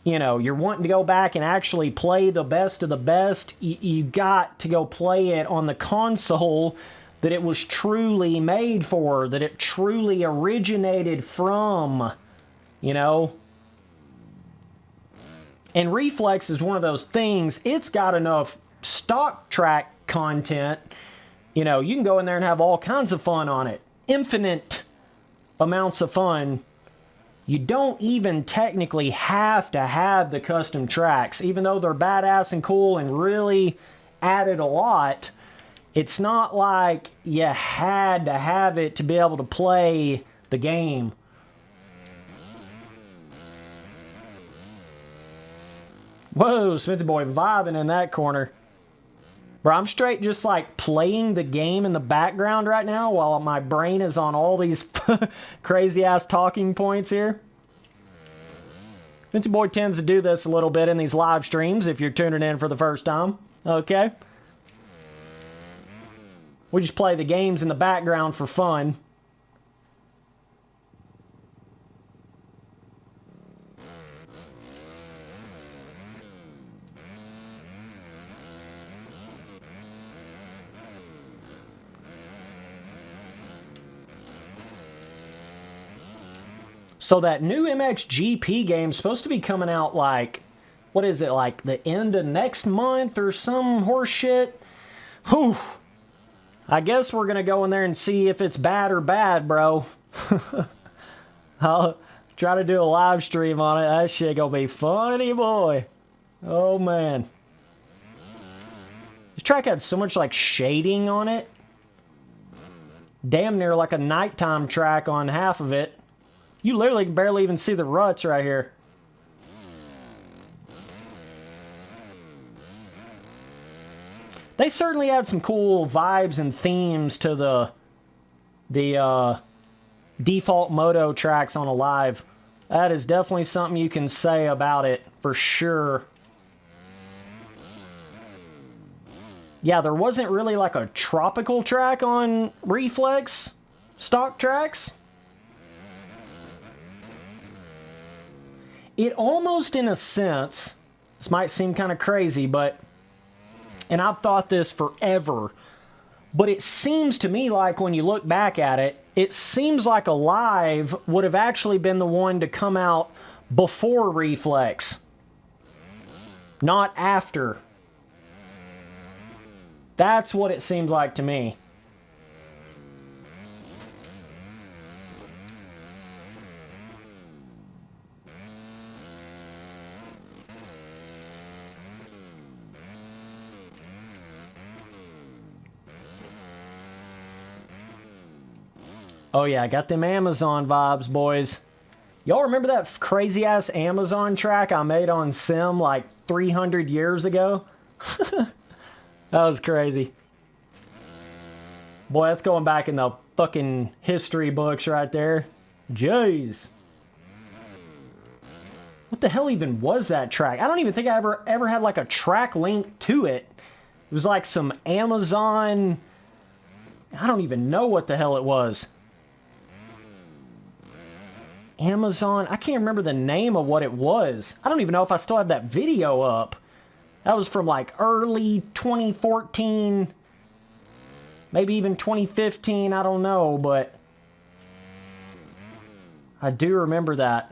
you know, you're wanting to go back and actually play the best of the best, you got to go play it on the console that it was truly made for, that it truly originated from, you know? And Reflex is one of those things, it's got enough stock track content, you know, you can go in there and have all kinds of fun on it. Infinite amounts of fun. You don't even technically have to have the custom tracks, even though they're badass and cool and really added a lot. It's not like you had to have it to be able to play the game. Whoa, Smithy boy vibing in that corner. Bro, I'm straight just like playing the game in the background right now while my brain is on all these crazy ass talking points here. Smithy boy tends to do this a little bit in these live streams if you're tuning in for the first time. Okay. We just play the games in the background for fun. So that new MXGP game is supposed to be coming out like, what is it, like the end of next month or some horse shit? Whew. I guess we're going to go in there and see if it's bad or bad, bro. I'll try to do a live stream on it. That shit going to be funny, boy. Oh, man. This track had so much, like, shading on it. Damn near like a nighttime track on half of it. You literally can barely even see the ruts right here. They certainly had some cool vibes and themes to the default moto tracks on Alive. That is definitely something you can say about it, for sure. Yeah, there wasn't really like a tropical track on Reflex stock tracks. It almost, in a sense, this might seem kind of crazy, but, and I've thought this forever, but it seems to me like when you look back at it, it seems like Alive would have actually been the one to come out before Reflex, not after. That's what it seems like to me. Oh yeah, I got them Amazon vibes, boys. Y'all remember that crazy-ass Amazon track I made on Sim like 300 years ago? That was crazy. Boy, that's going back in the fucking history books right there. Jeez. What the hell even was that track? I don't even think I ever had like a track link to it. It was like some Amazon... I don't even know what the hell it was. Amazon, I can't remember the name of what it was. I don't even know if I still have that video up. That was from like early 2014, maybe even 2015, I don't know, but I do remember that.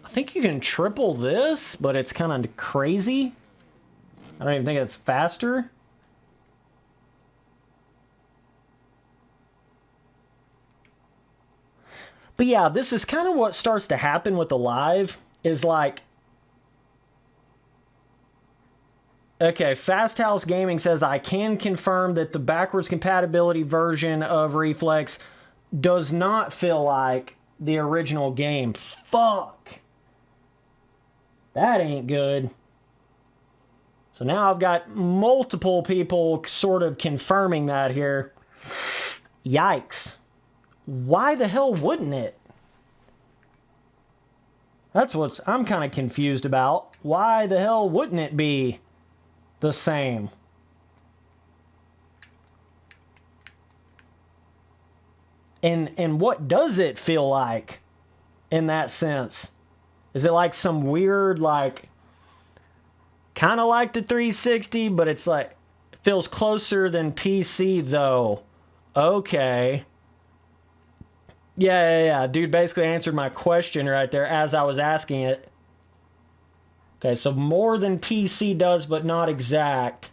I think you can triple this, but it's kind of crazy. I don't even think it's faster. But yeah, this is kind of what starts to happen with Alive, is like, okay, Fast House Gaming says, I can confirm that the backwards compatibility version of Reflex does not feel like the original game. Fuck. That ain't good. So now I've got multiple people sort of confirming that here. Yikes. Why the hell wouldn't it? That's what I'm kind of confused about. Why the hell wouldn't it be the same? And what does it feel like in that sense? Is it like some weird, like, kind of like the 360, but it's like, it feels closer than PC though. Okay. Yeah. Dude basically answered my question right there as I was asking it. Okay, so more than PC does, but not exact.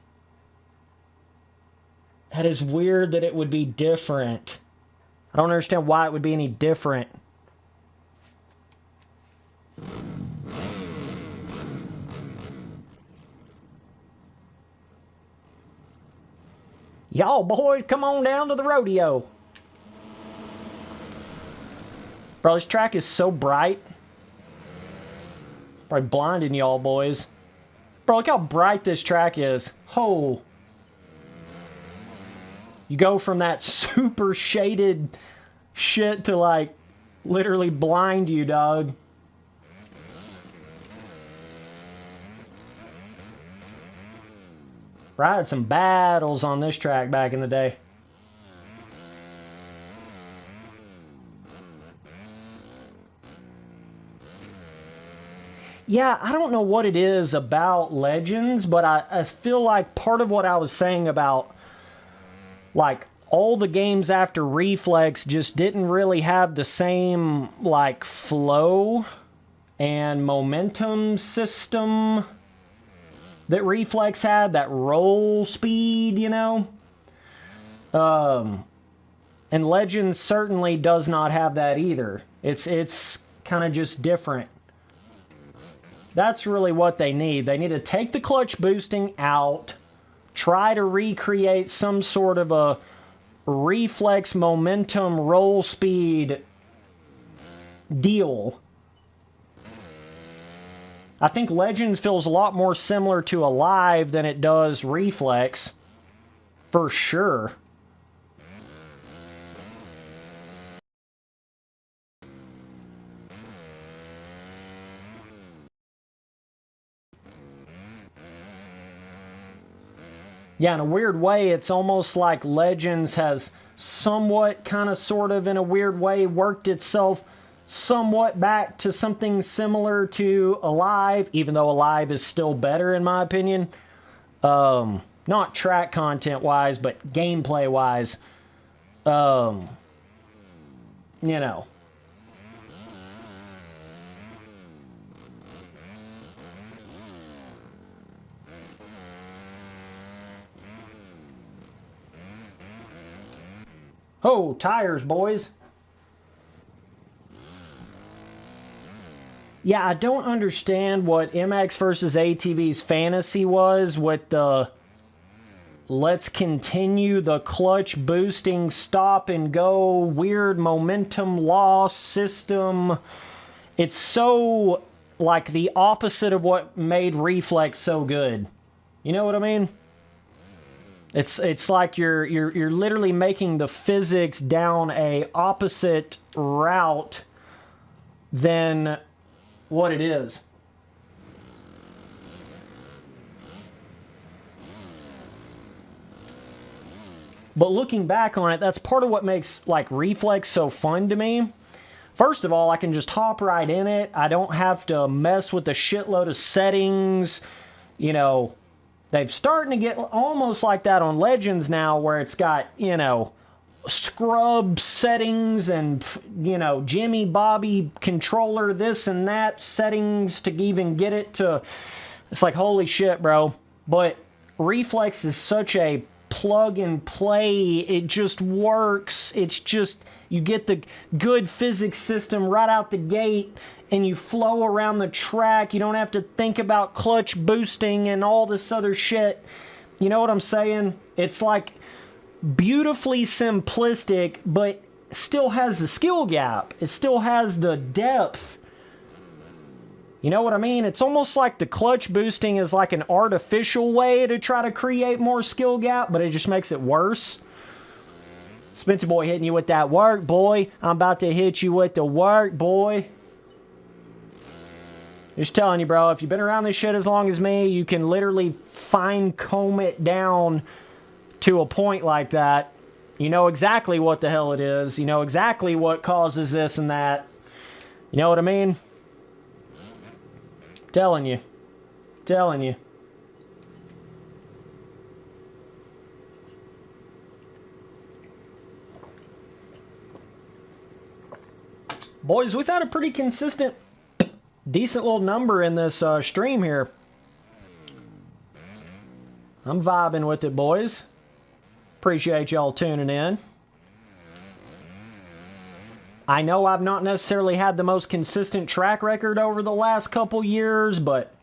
That is weird that it would be different. I don't understand why it would be any different. Y'all boys, come on down to the rodeo. Bro, this track is so bright. Probably blinding y'all boys. Bro, look how bright this track is. Oh. You go from that super shaded shit to like literally blind you, dog. Bro, I had some battles on this track back in the day. Yeah, I don't know what it is about Legends, but I feel like part of what I was saying about, like, all the games after Reflex just didn't really have the same, like, flow and momentum system that Reflex had, that roll speed, you know? And Legends certainly does not have that either. It's kind of just different. That's really what they need. They need to take the clutch boosting out, try to recreate some sort of a Reflex momentum roll speed deal. I think Legends feels a lot more similar to Alive than it does Reflex, for sure. Yeah, in a weird way, it's almost like Legends has somewhat, kind of, sort of, in a weird way, worked itself somewhat back to something similar to Alive, even though Alive is still better, in my opinion. Not track content-wise, but gameplay-wise. You know. Oh, tires, boys. Yeah, I don't understand what MX versus ATV's fantasy was with the let's continue the clutch boosting stop and go weird momentum loss system. It's so like the opposite of what made Reflex so good. You know what I mean? It's like you're literally making the physics down a opposite route than what it is. But looking back on it, that's part of what makes like Reflex so fun to me. First of all, I can just hop right in it. I don't have to mess with a shitload of settings. You know, they've starting to get almost like that on Legends now, where it's got, you know, scrub settings and, you know, Jimmy Bobby controller this and that settings to even get it to. It's like, holy shit, bro. But Reflex is such a plug and play. It just works. It's just, you get the good physics system right out the gate and you flow around the track. You don't have to think about clutch boosting and all this other shit. You know what I'm saying? It's like beautifully simplistic, but still has the skill gap. It still has the depth. You know what I mean? It's almost like the clutch boosting is like an artificial way to try to create more skill gap, but it just makes it worse. Spencer boy hitting you with that work, boy. I'm about to hit you with the work, boy. Just telling you, bro, if you've been around this shit as long as me, you can literally fine comb it down to a point like that. You know exactly what the hell it is. You know exactly what causes this and that. You know what I mean? Telling you. Telling you. Boys, we've had a pretty consistent, decent little number in this stream here. I'm vibing with it, boys. Appreciate y'all tuning in. I know I've not necessarily had the most consistent track record over the last couple years, but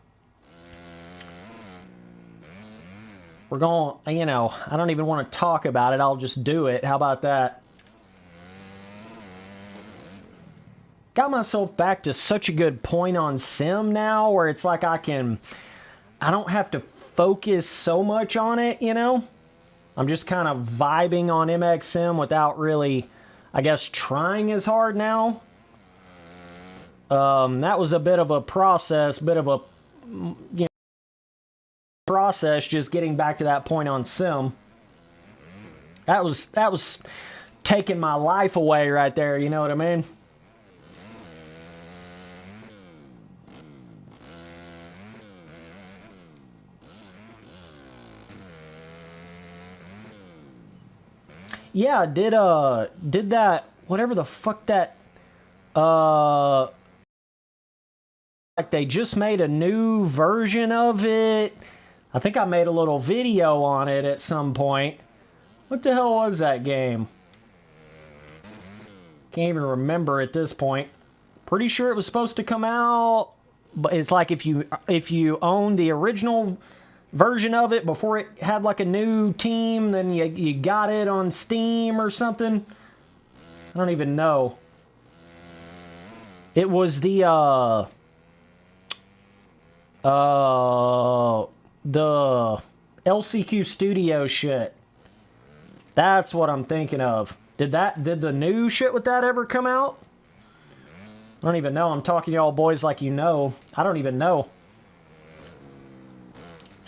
we're going, you know, I don't even want to talk about it. I'll just do it. How about that? Got myself back to such a good point on sim now where it's like I don't have to focus so much on it, you know? I'm just kind of vibing on MX Sim without really, I guess, trying as hard now. That was a bit of a process, process just getting back to that point on sim. That was taking my life away right there, you know what I mean? Yeah, did that, whatever the fuck that, like they just made a new version of it. I think I made a little video on it at some point. What the hell was that game? Can't even remember at this point. Pretty sure it was supposed to come out, but it's like if you own the original version of it before it had like a new team, then you got it on Steam or something. I don't even know. It was the LCQ Studio shit. That's what I'm thinking of. Did the new shit with that ever come out? I don't even know. I'm talking to y'all boys like you know. I don't even know.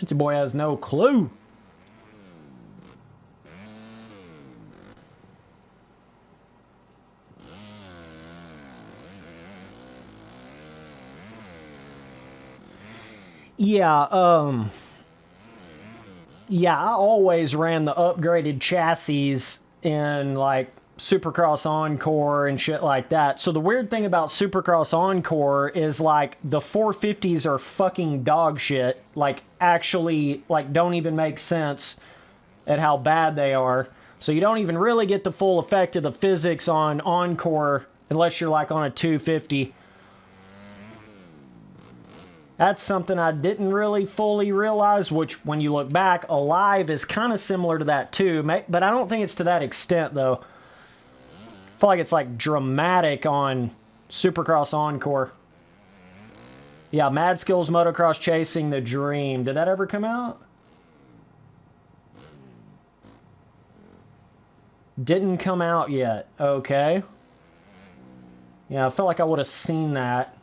Your boy has no clue. Yeah, yeah, I always ran the upgraded chassis in like Supercross Encore and shit like that. So the weird thing about Supercross Encore is like the 450s are fucking dog shit. Like actually like don't even make sense at how bad they are. So you don't even really get the full effect of the physics on Encore unless you're like on a 250. That's something I didn't really fully realize, which when you look back, Alive is kind of similar to that too, but I don't think it's to that extent though. I feel like it's like dramatic on Supercross Encore. Yeah, Mad Skills Motocross Chasing the Dream. Did that ever come out? Didn't come out yet. Okay. Yeah, I felt like I would have seen that.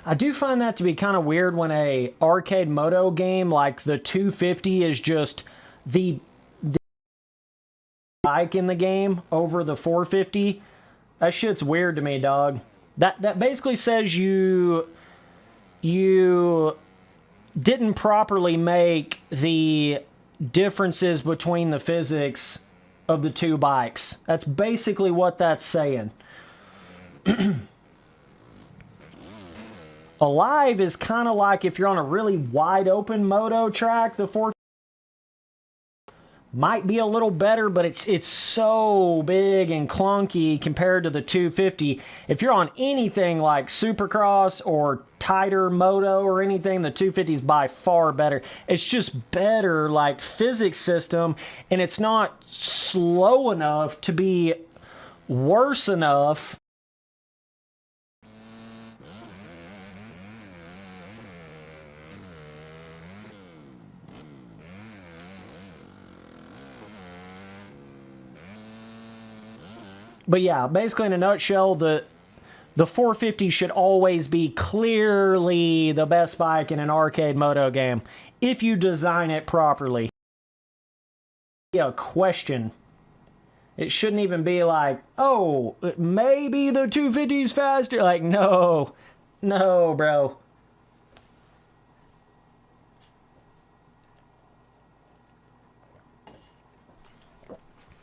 I do find that to be kind of weird when a arcade moto game like the 250 is just the bike in the game over the 450. That shit's weird to me, dog. That basically says you didn't properly make the differences between the physics of the two bikes. That's basically what that's saying. Alive is kind of like if you're on a really wide open moto track, the 4 might be a little better, but it's so big and clunky compared to the 250. If you're on anything like Supercross or tighter moto or anything, the 250 is by far better. It's just better like physics system, and it's not slow enough to be worse enough. But yeah, basically in a nutshell, the 450 should always be clearly the best bike in an arcade moto game if you design it properly. A question. It shouldn't even be like, oh, maybe the 250 is faster. Like, no, bro.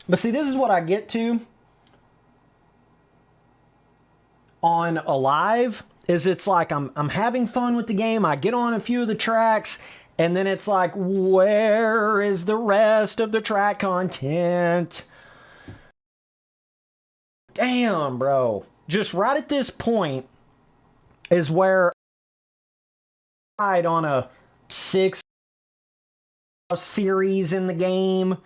But see, this is what I get to on Alive, is it's like I'm having fun with the game. I get on a few of the tracks, and then it's like, where is the rest of the track content? Damn, bro. Just right at this point is where I ride on a 6 series in the game,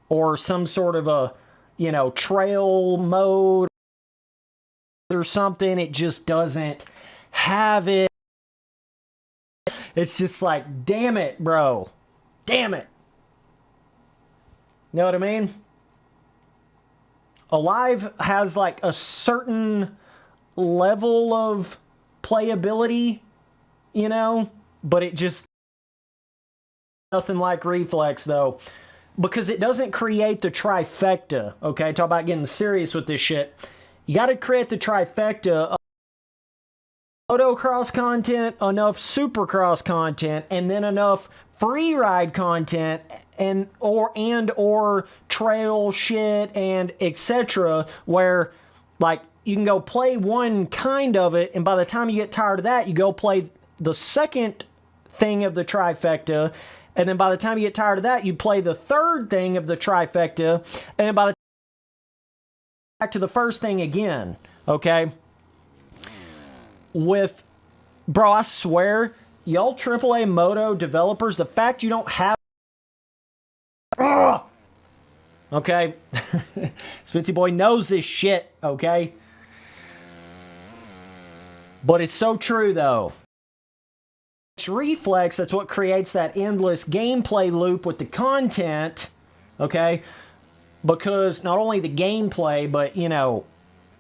or some sort of a, you know, trail mode or something. It just doesn't have it. It's just like, damn it, bro. Damn it. Know what I mean? Alive has like a certain level of playability, you know, but it just nothing like Reflex though, because it doesn't create the trifecta. Okay, talk about getting serious with this shit. You got to create the trifecta of motocross content, enough supercross content, and then enough free ride content and or trail shit and etc. where like you can go play one kind of it, and by the time you get tired of that, you go play the second thing of the trifecta, and then by the time you get tired of that, you play the third thing of the trifecta, and then by the back to the first thing again, okay? With, bro, I swear, y'all AAA Moto developers, the fact you don't have... Ugh! Okay? Spitzy Boy knows this shit, okay? But it's so true, though. It's Reflex that's what creates that endless gameplay loop with the content, okay? Because not only the gameplay, but, you know,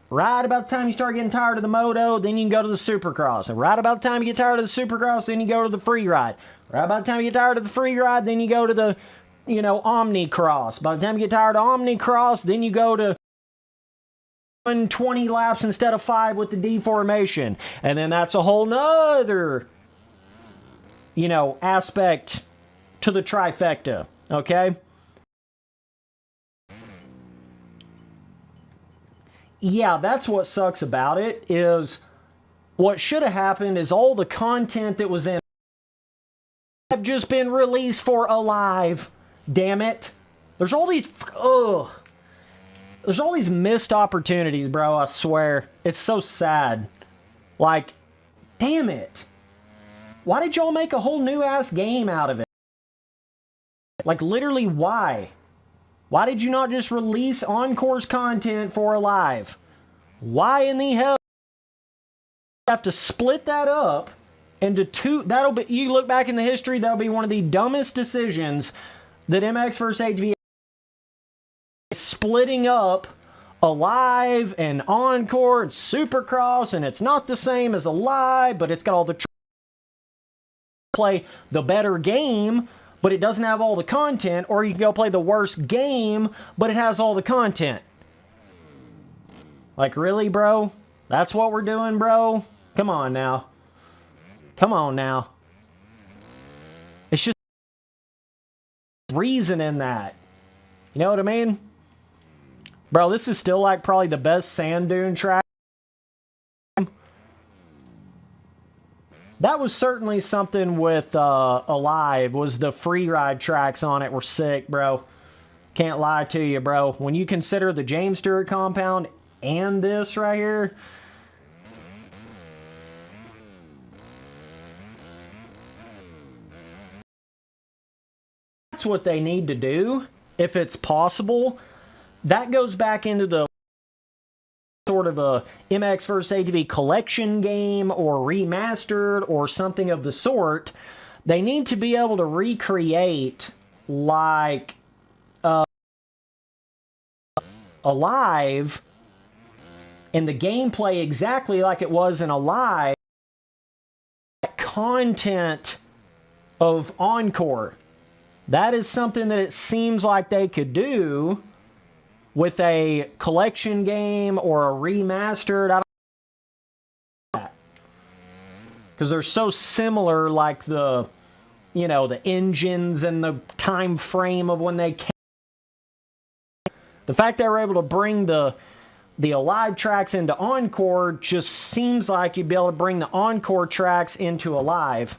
right about the time you start getting tired of the moto, then you can go to the Supercross. And right about the time you get tired of the Supercross, then you go to the free ride. Right about the time you get tired of the free ride, then you go to the, you know, Omnicross. By the time you get tired of Omnicross, then you go to 20 laps instead of 5 with the Deformation. And then that's a whole nother, you know, aspect to the trifecta, okay? Yeah, that's what sucks about it, is what should have happened is all the content that was in have just been released for Alive. Damn it. There's all these, there's all these missed opportunities, bro, I swear. It's so sad. Like, damn it. Why did y'all make a whole new ass game out of it? Like, literally, why? Why did you not just release Encore's content for Alive? Why in the hell you have to split that up into two? That'll be, you look back in the history, that'll be one of the dumbest decisions that MX vs. ATV, splitting up Alive and Encore and Supercross, and it's not the same as Alive, but it's got all the play the better game, but it doesn't have all the content, or you can go play the worst game, but it has all the content. Like, really, bro? That's what we're doing, bro? Come on now. Come on now. It's just reason in that. You know what I mean? Bro, this is still like probably the best sand dune track. That was certainly something with Alive, was the free ride tracks on it were sick, bro. Can't lie to you, bro. When you consider the James Stewart Compound and this right here, that's what they need to do, if it's possible. That goes back into the sort of a MX vs. ATV collection game or remastered or something of the sort. They need to be able to recreate like Alive and the gameplay exactly like it was in Alive. Content of Encore. That is something that it seems like they could do with a collection game or a remastered. I don't know that, because they're so similar, like the, you know, the engines and the time frame of when they came. The fact they were able to bring the Alive tracks into Encore just seems like you'd be able to bring the Encore tracks into Alive.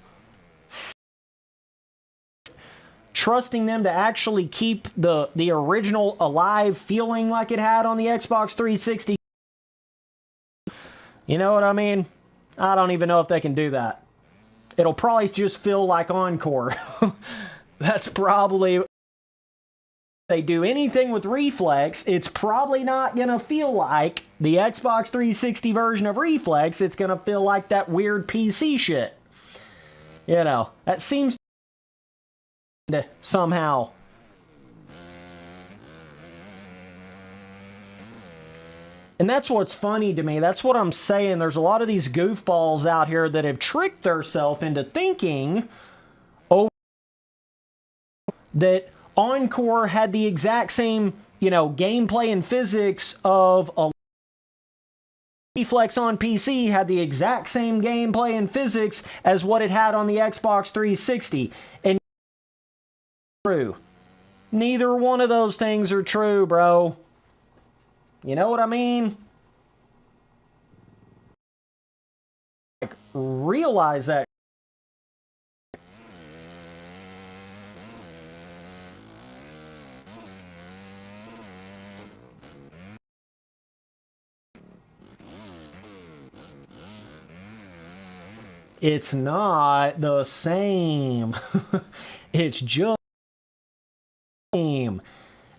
Trusting them to actually keep the original Alive feeling like it had on the Xbox 360. You know what I mean? I don't even know if they can do that. It'll probably just feel like Encore. That's probably... If they do anything with Reflex, it's probably not going to feel like the Xbox 360 version of Reflex. It's going to feel like that weird PC shit. You know, that seems to somehow. And that's what's funny to me. That's what I'm saying. There's a lot of these goofballs out here that have tricked themselves into thinking that Encore had the exact same, you know, gameplay and physics of a Reflex on PC had the exact same gameplay and physics as what it had on the Xbox 360. And true. Neither one of those things are true, bro. You know what I mean? Like, realize that. It's not the same. It's just the same.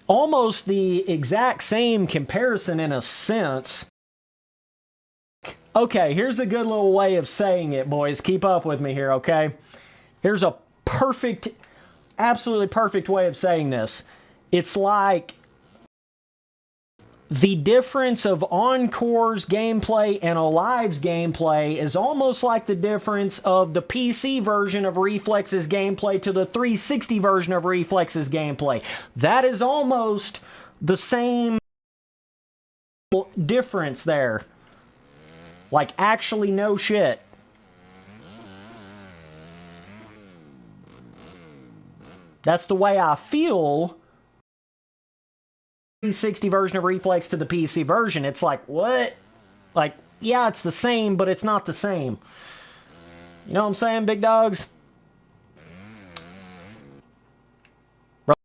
Almost the exact same comparison in a sense. Okay, here's a good little way of saying it, boys. Keep up with me here, okay? Here's a perfect, absolutely perfect way of saying this. It's like the difference of Encore's gameplay and Alive's gameplay is almost like the difference of the PC version of Reflex's gameplay to the 360 version of Reflex's gameplay. That is almost the same difference there. Like, actually, no shit. That's the way I feel. 360 version of Reflex to the PC version. It's like, what? Like, yeah, it's the same, but it's not the same. You know what I'm saying, big dogs? Bro,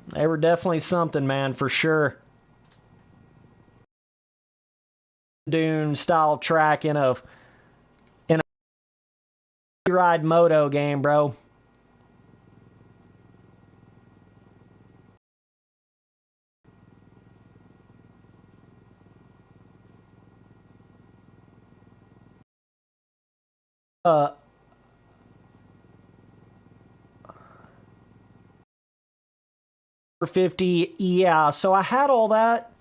they were definitely something, man, for sure. Dune style track in a ride moto game, bro. 450, yeah, so I had all that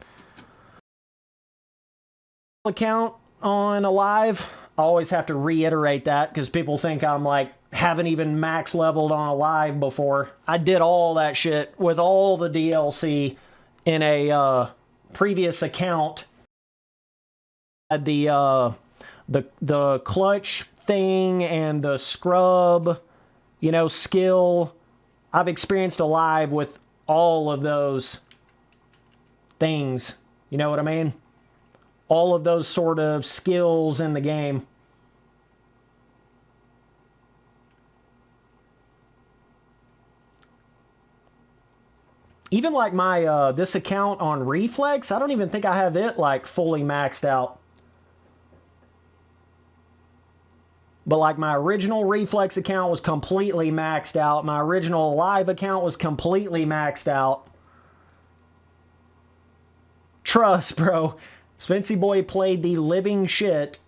account on Alive. I always have to reiterate that because people think I'm like haven't even max leveled on Alive before. I did all that shit with all the DLC in a previous account. Had the clutch thing and the scrub, you know, skill. I've experienced Alive with all of those things. You know what I mean? All of those sort of skills in the game. Even like my this account on Reflex, I don't even think I have it like fully maxed out. But like my original Reflex account was completely maxed out. My original Live account was completely maxed out. Trust, bro. Spency Boy played the living shit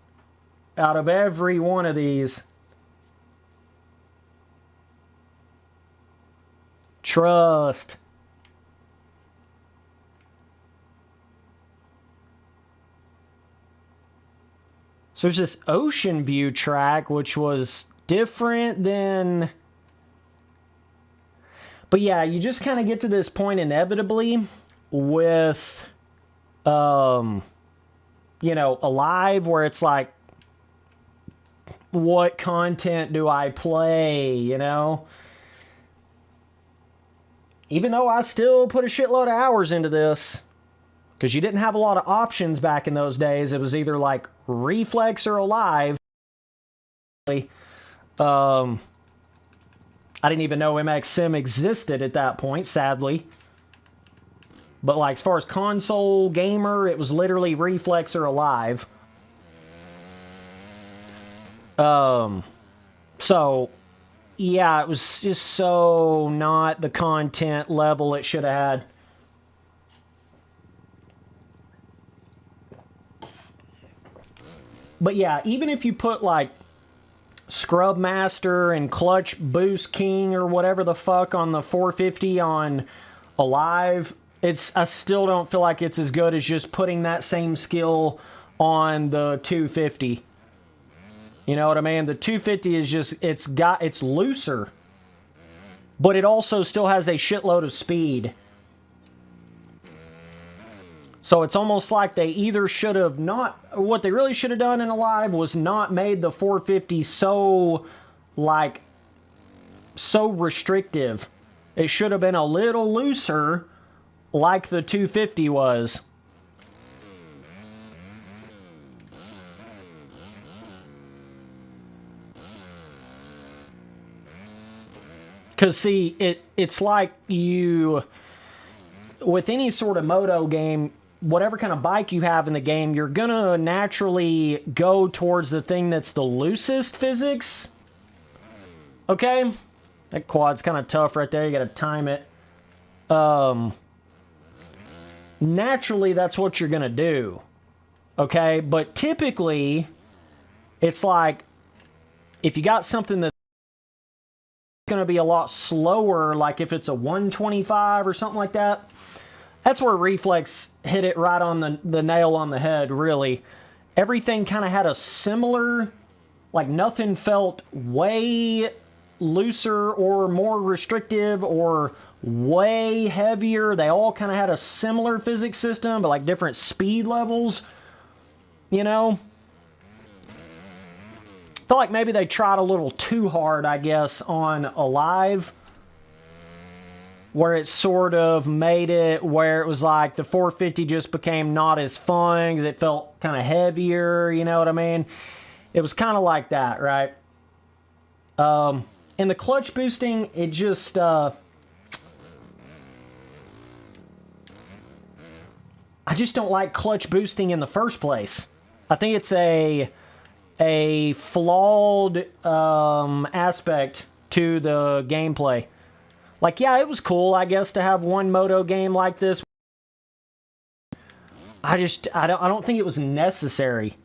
out of every one of these. Trust. So there's this ocean view track, which was different than... But yeah, you just kind of get to this point inevitably with, you know, Alive, where it's like, what content do I play, you know? Even though I still put a shitload of hours into this. Because you didn't have a lot of options back in those days. It was either like Reflex or Alive. I didn't even know MX Sim existed at that point, sadly. But like as far as console gamer, it was literally Reflex or Alive. So yeah, it was just so not the content level it should have had. But yeah, even if you put like Scrub Master and Clutch Boost King or whatever the fuck on the 450 on Alive, I still don't feel like it's as good as just putting that same skill on the 250. You know what I mean? The 250 is just, it's looser. But it also still has a shitload of speed. So it's almost like they either should have not... What they really should have done in Alive was not made the 450 so, like, so restrictive. It should have been a little looser like the 250 was. Because, see, it's like you... With any sort of moto game... Whatever kind of bike you have in the game, you're gonna naturally go towards the thing that's the loosest physics. Okay? That quad's kind of tough right there. You gotta time it. Naturally, that's what you're gonna do. Okay? But typically, it's like, if you got something that's gonna be a lot slower, like if it's a 125 or something like that, that's where Reflex hit it right on the nail on the head, really. Everything kind of had a similar, like nothing felt way looser or more restrictive or way heavier. They all kind of had a similar physics system, but like different speed levels, you know? Felt like maybe they tried a little too hard, I guess, on Alive. Where it sort of made it where it was like the 450 just became not as fun because it felt kind of heavier, you know what I mean? It was kind of like that, right? And the clutch boosting, it just... I just don't like clutch boosting in the first place. I think it's a flawed aspect to the gameplay. Like, yeah, it was cool, I guess, to have one moto game like this. I don't think it was necessary.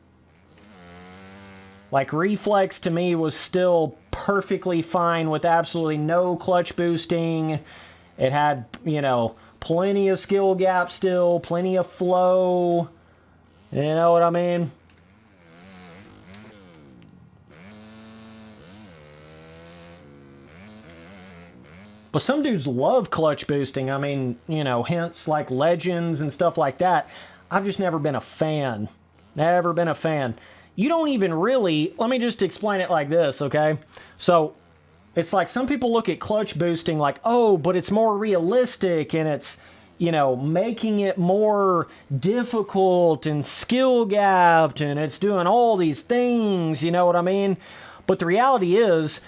Like, Reflex to me was still perfectly fine with absolutely no clutch boosting It had, you know, plenty of skill gap still, plenty of flow. You know what I mean? But some dudes love clutch boosting. I mean, you know, hence like legends and stuff like that. I've just never been a fan. Never been a fan. You don't even really, let me just explain it like this, okay? So, it's like some people look at clutch boosting like, oh, but it's more realistic and it's, you know, making it more difficult and skill gapped and it's doing all these things, you know what I mean? But the reality is,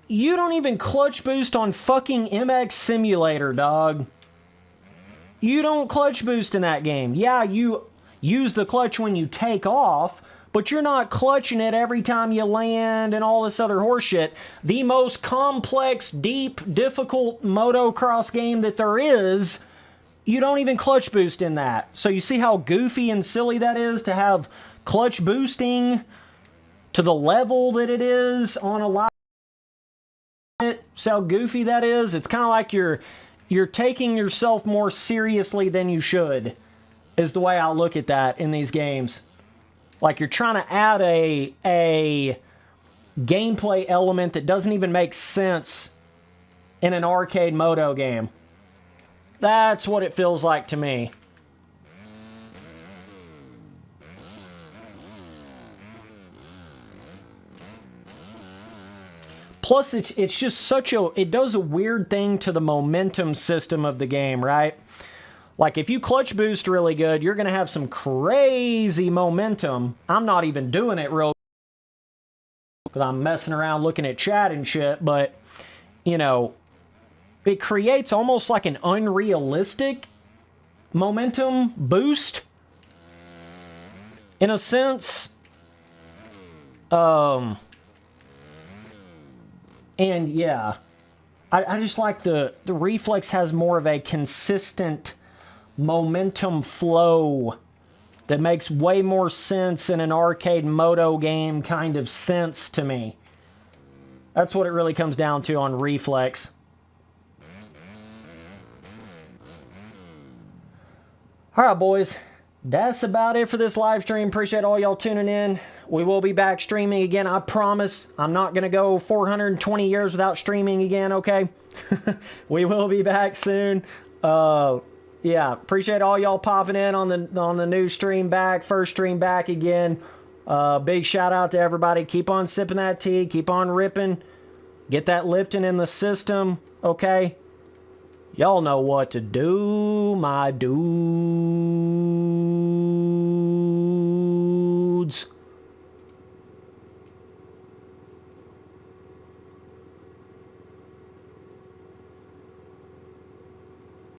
you don't even clutch boost on fucking MX Simulator, dog. You don't clutch boost in that game. Yeah, you use the clutch when you take off, but you're not clutching it every time you land and all this other horseshit. The most complex, deep, difficult motocross game that there is, you don't even clutch boost in that. So you see how goofy and silly that is to have clutch boosting to the level that it is on a lot. See how goofy that is? It's kind of like you're taking yourself more seriously than you should, is the way I look at that in these games. Like you're trying to add a gameplay element that doesn't even make sense in an arcade moto game. That's what it feels like to me. Plus, it's just such a... It does a weird thing to the momentum system of the game, right? Like, if you clutch boost really good, you're going to have some crazy momentum. I'm not even doing it real... because I'm messing around looking at chat and shit, but, you know, it creates almost like an unrealistic momentum boost. In a sense. And yeah, I just like the Reflex has more of a consistent momentum flow that makes way more sense in an arcade moto game kind of sense to me. That's what it really comes down to on Reflex. Alright, boys. That's about it for this live stream. Appreciate all y'all tuning in. We will be back streaming again. I promise I'm not going to go 420 years without streaming again, okay? We will be back soon. Yeah, appreciate all y'all popping in on the new stream back, first stream back again. Big shout out to everybody. Keep on sipping that tea. Keep on ripping. Get that Lipton in the system, okay? Y'all know what to do, my dude.